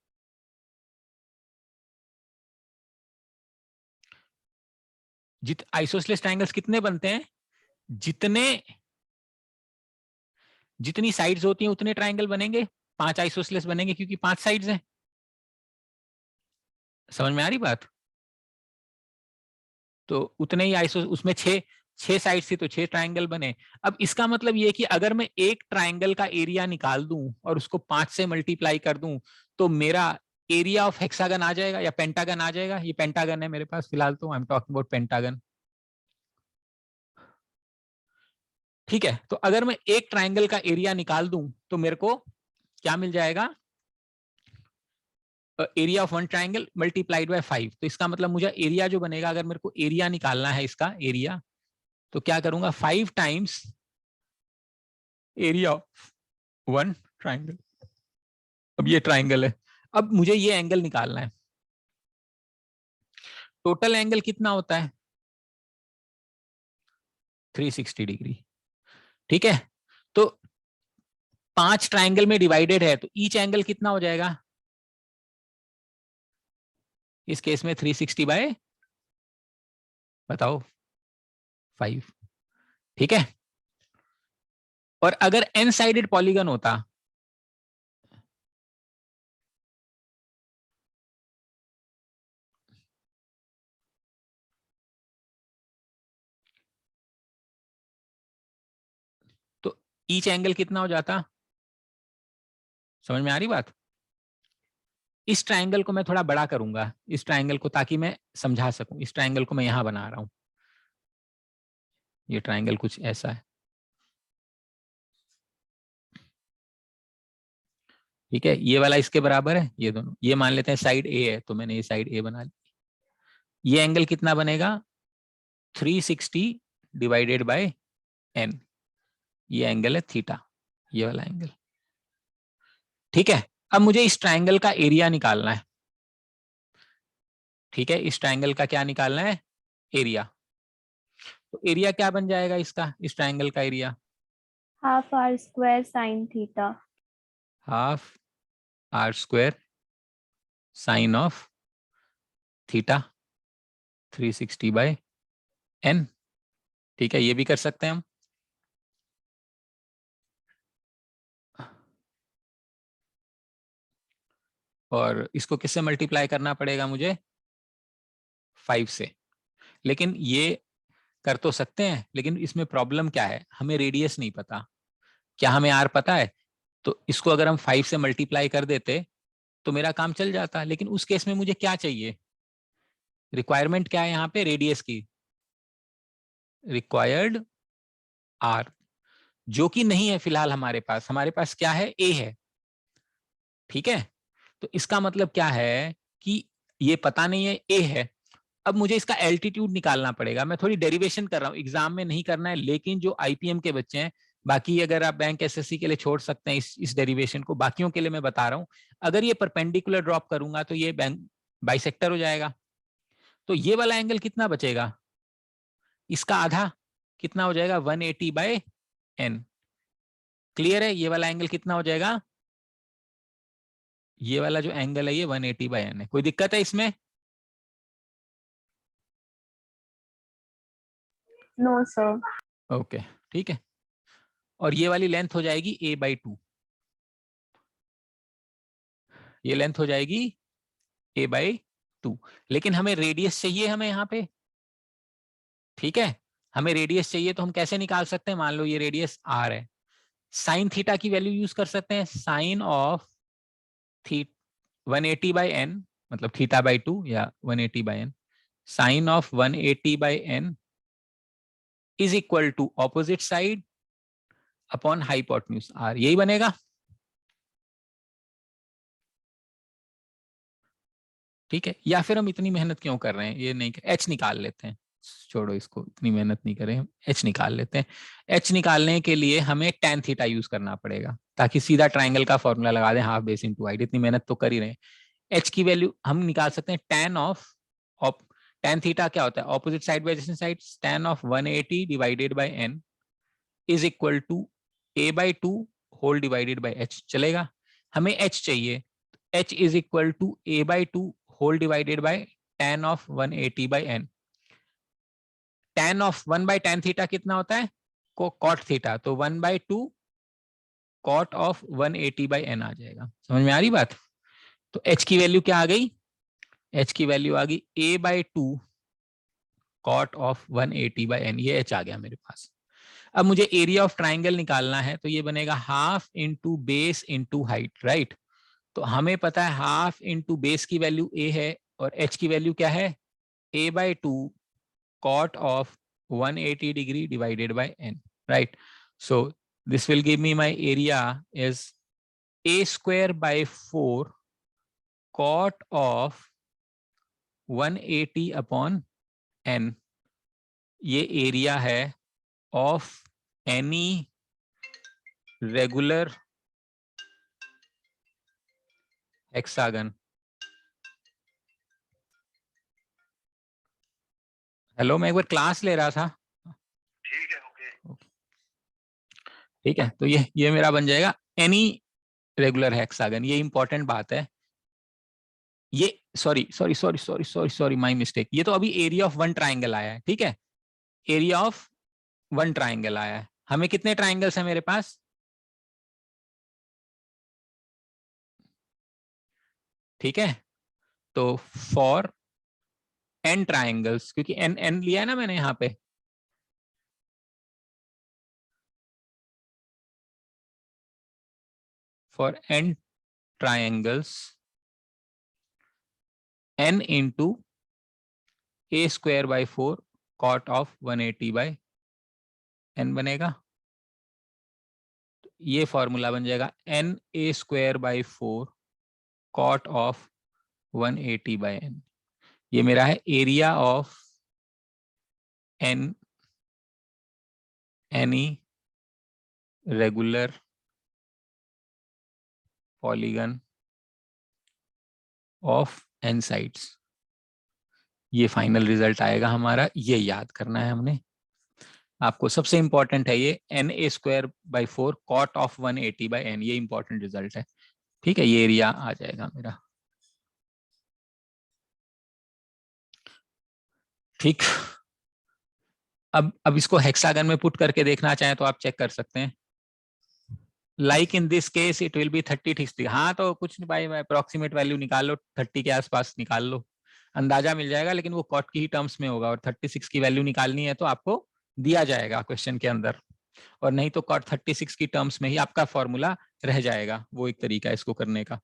आइसोसेलेस ट्राइंगल्स कितने बनते हैं? जितनी साइड्स होती हैं उतने ट्राइंगल बनेंगे. 5 आइसोसेलेस बनेंगे क्योंकि 5 साइड्स हैं. समझ में आ रही बात? तो उतने ही उसमें 6 साइड्स थी तो 6 ट्राइंगल बने. अब इसका मतलब ये कि अगर मैं एक ट्राइंगल का एरिया निकाल दूं और उसको 5 से मल्टीप्लाई कर दूं, तो मेरा एरिया ऑफ हेक्सागन आ जाएगा या पेंटागन आ जाएगा. ये पेंटागन है मेरे पास फिलहाल, तो I am talking about pentagon. ठीक है, तो अगर मैं एक ट्राइंगल का एरिया निकाल दूं तो मेरे को क्या मिल जाएगा? Area of one triangle multiplied by 5. तो इसका मतलब मुझे एरिया जो बनेगा, अगर मेरे को एरिया निकालना है इसका एरिया, तो क्या करूंगा? 5 टाइम्स एरिया वन ट्राइंगल। अब ये ट्राइंगल है, अब मुझे ये एंगल निकालना है। टोटल एंगल कितना होता है? 360 डिग्री। ठीक है, तो 5 ट्राइंगल में डिवाइडेड है तो ईच एंगल कितना हो जाएगा? इस केस में 360 बाय, बताओ, 5। ठीक है, और अगर एन साइडेड पॉलीगन होता तो ईच एंगल कितना हो जाता? समझ में आ रही बात? इस ट्राइंगल को मैं थोड़ा बड़ा करूंगा, इस ट्राइंगल को, ताकि मैं समझा सकूं। इस ट्राइंगल को मैं यहां बना रहा हूं, ये ट्राइंगल कुछ ऐसा है। ठीक है, ये वाला इसके बराबर है, ये दोनों, ये मान लेते हैं साइड ए है, तो मैंने ये साइड ए बना ली। ये एंगल कितना बनेगा? 360 डिवाइडेड बाय एन, ये एंगल है थीटा, ये वाला एंगल। ठीक है, अब मुझे इस ट्राइंगल का एरिया निकालना है। ठीक है, इस ट्राइंगल का क्या निकालना है? एरिया। तो एरिया क्या बन जाएगा इसका, इस ट्राइंगल का एरिया? Half R square sine theta. Half R square sine of theta 360 by N. ठीक है, ये भी कर सकते हैं हम। और इसको किससे मल्टीप्लाई करना पड़ेगा मुझे? 5 से। लेकिन ये कर तो सकते हैं, लेकिन इसमें प्रॉब्लम क्या है, हमें रेडियस नहीं पता। क्या हमें आर पता है? तो इसको अगर हम 5 से मल्टीप्लाई कर देते तो मेरा काम चल जाता। लेकिन उस केस में मुझे क्या चाहिए? रिक्वायरमेंट क्या है यहाँ पे? रेडियस की, रिक्वायर्ड आर, जो कि नहीं है फिलहाल हमारे पास। हमारे पास क्या है? ए है। ठीक है, तो इसका मतलब क्या है कि ये पता नहीं है, ए है। अब मुझे इसका एल्टीट्यूड निकालना पड़ेगा। मैं थोड़ी डेरिवेशन कर रहा हूँ, एग्जाम में नहीं करना है, लेकिन जो आईपीएम के बच्चे हैं, बाकी अगर आप बैंक एसएससी के लिए छोड़ सकते हैं इस डेरिवेशन को, बाकियों के लिए मैं बता रहा हूँ। अगर ये परपेंडिकुलर ड्रॉप करूंगा तो ये बाइसेक्टर हो जाएगा। तो ये वाला एंगल कितना बचेगा? इसका आधा कितना हो जाएगा? 180 बाय एन। क्लियर है? ये वाला एंगल कितना हो जाएगा? ये वाला जो एंगल है ये 180 बाय एन है। कोई दिक्कत है इसमें? No sir. ओके, ठीक है। और ये वाली लेंथ हो जाएगी a/2, ये लेंथ हो जाएगी a/2। लेकिन हमें रेडियस चाहिए, हमें यहाँ पे। ठीक है, हमें रेडियस चाहिए, तो हम कैसे निकाल सकते हैं? मान लो ये रेडियस r है, साइन थीटा की वैल्यू यूज कर सकते हैं। साइन ऑफ 180 बाय एन, मतलब θ/2 या 180 by N, sine of 180 by N is equal to opposite side upon hypotenuse r, यही बनेगा। ठीक है, या फिर हम इतनी मेहनत क्यों कर रहे हैं, ये नहीं, एच निकाल लेते हैं। छोड़ो इसको, इतनी मेहनत नहीं करें, एच निकाल लेते हैं। एच निकालने के लिए हमें tan थीटा यूज करना पड़ेगा, ताकि सीधा ट्राइंगल का फॉर्मूला लगा दें, हाफ बेस इनटू हाइट। इतनी मेहनत तो कर ही रहे हैं। एच की वैल्यू हम निकाल सकते हैं tan ऑफ tan थीटा क्या होता है? Opposite side by adjacent side, tan of 180 divided by n is equal to a/2 whole divided by h। चलेगा? हमें h चाहिए, h is equal to a/2 whole divided by tan of 180 by n। tan of 1 by tan theta कितना होता है? cot theta, तो 1/2 cot of 180 by n आ जाएगा। समझ में आ रही बात? तो h की वैल्यू क्या आ गई? h की वैल्यू आ गई a/2 cot of 180 by n, ये h आ गया मेरे पास। अब मुझे एरिया ऑफ ट्राइंगल निकालना है, तो ये बनेगा half into base into height, right? तो हमें पता है हाफ इंटू बेस की वैल्यू a है, और h की वैल्यू क्या है? a/2 cot of 180 degree divided by n, right? So this will give me my area is a square by 4 cot of 180 upon n। ये एरिया है of any regular hexagon. Hello, मैं एक बार class ले रहा था। ठीक है, ओके। ठीक है, तो ये मेरा बन जाएगा एनी रेगुलर हेक्सागन। ये इंपॉर्टेंट बात है। ये सॉरी माय मिस्टेक। ये तो अभी एरिया ऑफ वन ट्राइंगल आया है, ठीक है, एरिया ऑफ वन ट्राइंगल आया है। हमें कितने ट्राइंगल्स हैं मेरे पास? ठीक है, तो फॉर एन ट्राइंगल्स, क्योंकि एन एन लिया है ना मैंने यहां पे, for N triangles n into A square by 4 cot of 180 by n बनेगा। ये फॉर्मूला बन जाएगा n A square by 4 cot of 180 by n। ये मेरा है area of an any regular polygon of n sides. ये फाइनल रिजल्ट आएगा हमारा, ये याद करना है हमने आपको। सबसे इंपॉर्टेंट है ये N A square by 4 cot of 180 by n, ये इंपॉर्टेंट रिजल्ट है। ठीक है, ये एरिया आ जाएगा मेरा। ठीक, अब इसको हेक्सागन में पुट करके देखना चाहें तो आप चेक कर सकते हैं। Like in this case it will be 30 हाँ, तो कुछ नहीं भाई, अप्रोक्सीमेट वैल्यू निकाल लो, 30 के आसपास निकाल लो, अंदाजा मिल जाएगा। लेकिन वो कॉट की ही टर्म्स में होगा, और 36 की वैल्यू निकालनी है तो आपको दिया जाएगा क्वेश्चन के अंदर, और नहीं तो कॉट 36 की टर्म्स में ही आपका फॉर्मूला रह जाएगा। वो एक तरीका है इसको करने का।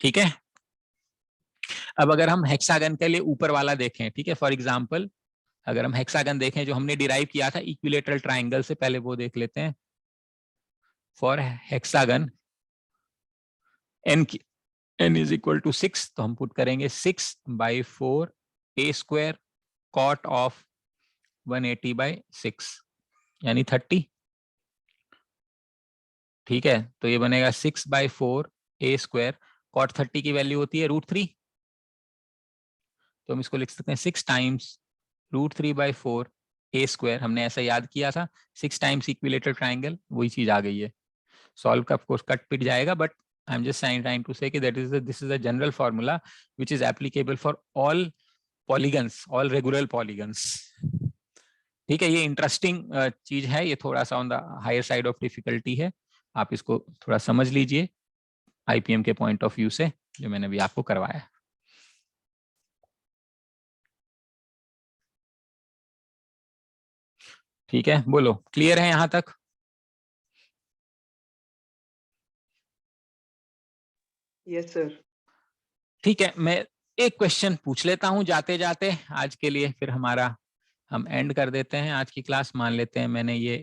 ठीक है, अब अगर हम हेक्सागन के लिए ऊपर वाला देखें, ठीक है, फॉर एग्जाम्पल अगर हम हेक्सागन देखें जो हमने डिराइव किया था इक्विलेटरल ट्राइंगल से, पहले वो देख लेते हैं। For hexagon n is equal to 6, तो हम पुट करेंगे 6 by 4 A square cot of 180 by 6 यानी 30। ठीक है, तो ये बनेगा 6 बाई 4 ए स्क्वायर, कॉट 30 की वैल्यू होती है √3, तो हम इसको लिख सकते हैं 6 टाइम्स √3 बाई 4 ए स्क्वायर। हमने ऐसा याद किया था, 6 टाइम्स इक्विलेटरल ट्राइंगल, वही चीज आ गई है। सॉल्व का ऑफ कोर्स कट पिट जाएगा, but I am just trying to say कि this is a general formula which is applicable for all polygons, all regular polygons। ठीक है, ये इंटरेस्टिंग चीज है, ये थोड़ा सा on the higher side of difficulty है, आप इसको थोड़ा समझ लीजिए आईपीएम के पॉइंट ऑफ व्यू से, जो मैंने भी आपको करवाया है। ठीक है, बोलो, क्लियर है यहां तक? Yes sir. ठीक है, मैं एक क्वेश्चन पूछ लेता हूं जाते जाते आज के लिए, फिर हमारा हम एंड कर देते हैं आज की क्लास। मान लेते हैं मैंने ये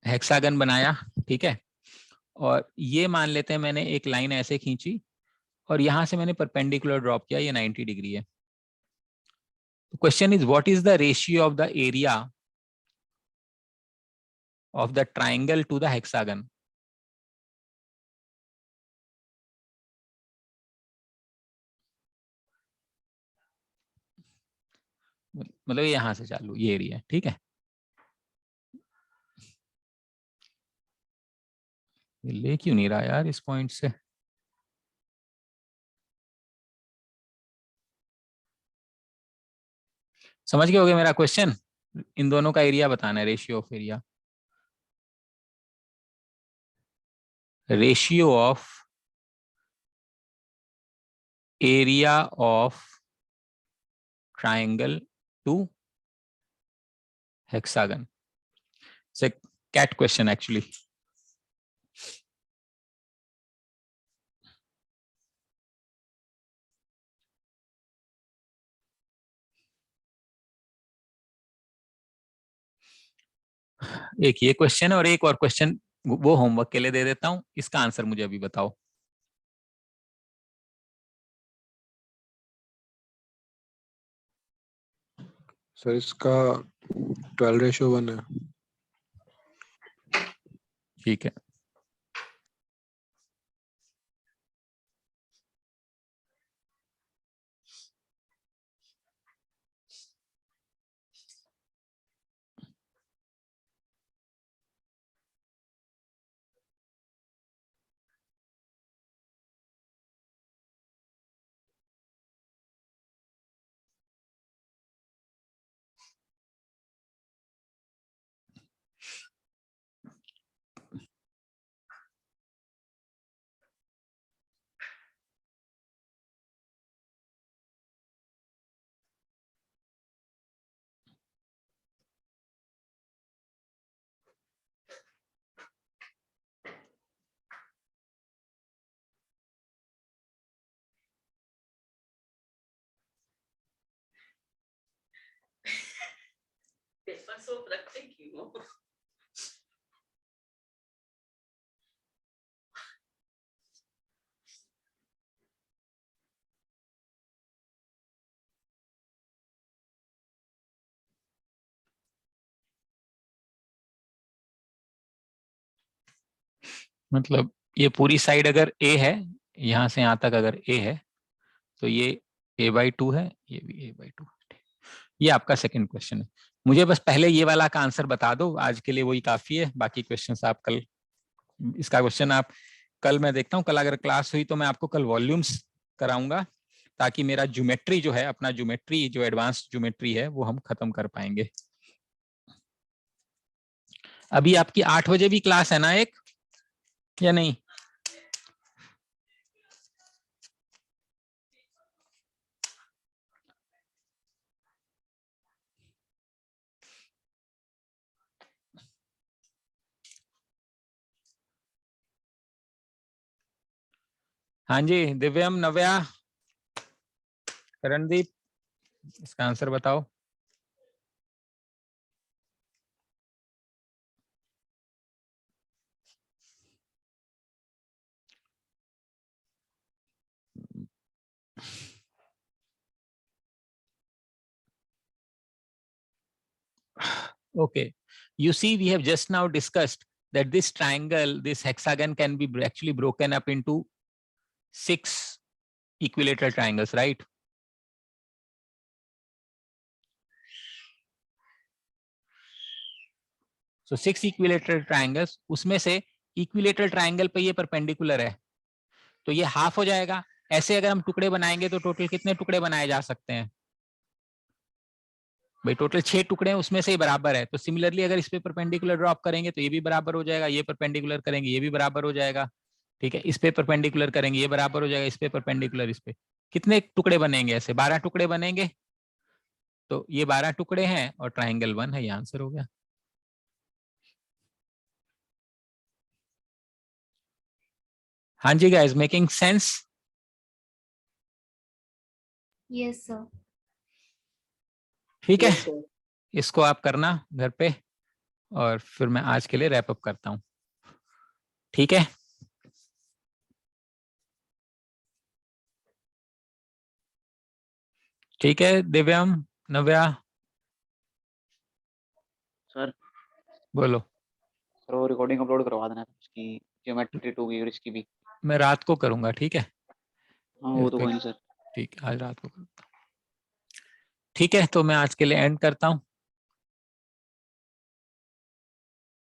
हेक्सागन बनाया, ठीक है, और ये मान लेते हैं मैंने एक लाइन ऐसे खींची, और यहां से मैंने परपेंडिकुलर ड्रॉप किया, ये 90 डिग्री है। Question is what is the ratio of the area of the triangle to the hexagon. मतलब यहां से चालू ये एरिया, ठीक है, ये ले क्यों नहीं रहा यार इस पॉइंट से? समझ गए होगे मेरा क्वेश्चन? इन दोनों का एरिया बताना है, ratio of area, ratio of area of triangle to hexagon. से कैट क्वेश्चन एक्चुअली। एक ये क्वेश्चन है, और एक और क्वेश्चन वो होमवर्क के लिए दे देता हूं, इसका आंसर मुझे अभी बताओ। सर इसका 12:1 है। ठीक है। मतलब ये पूरी साइड अगर a है, यहाँ से यहाँ तक अगर a है, तो ये a/2 है, ये भी a/2। ये आपका सेकंड क्वेश्चन है। मुझे बस पहले ये वाला का आंसर बता दो, आज के लिए वही काफी है। बाकी क्वेश्चंस आप कल, इसका क्वेश्चन आप कल, मैं देखता हूँ कल अगर क्लास हुई तो मैं आपको कल वॉल्यूम्स कराऊंगा, ताकि मेरा ज्योमेट्री जो है, अपना ज्योमेट्री जो एडवांस ज्योमेट्री है, वो हम खत्म कर पाएंगे। अभी आपकी 8 बजे भी क्लास है ना एक, या नहीं? हाँ जी, दिव्यम, नव्या, करणदीप, इसका आंसर बताओ। Okay, you see, we have just now discussed that this triangle, this hexagon can be actually broken up into 6 equilateral triangles, right? So 6 equilateral triangles, उसमें से equilateral triangle पे ये perpendicular है, तो ये हाफ हो जाएगा। ऐसे अगर हम टुकड़े बनाएंगे तो टोटल कितने टुकड़े बनाए जा सकते हैं भाई? टोटल 6 टुकड़े हैं, उसमें से ही बराबर है। तो सिमिलरली अगर इस पे परपेंडिकुलर ड्रॉप करेंगे तो ये भी बराबर हो जाएगा, ये परपेंडिकुलर करेंगे ये भी बराबर हो जाएगा, ठीक है। इस पे परपेंडिकुलर करेंगे ये बराबर हो जाएगा, इस पे परपेंडिकुलर, इस पे कितने टुकड़े बनेंगे? ऐसे 12 टुकड़े बनेंगे। तो ये 12 टुकड़े हैं और ट्राइंगल 1 है, ये आंसर हो गया। हाँ जी guys, making sense? Yes, sir. ठीक है, Yes, sir. इसको आप करना घर पे, और फिर मैं आज के लिए रैप अप करता हूँ, ठीक है। ठीक है दिव्यम, नव्या, सर बोलो। सर वो रिकॉर्डिंग अपलोड करवा देना उसकी, ज्योमेट्री 2 की और इसकी भी। मैं रात को करूंगा, ठीक है। हाँ वो तो कोई नहीं सर। ठीक है, आज रात को करूंगा। ठीक है, तो मैं आज के लिए एंड करता हूँ।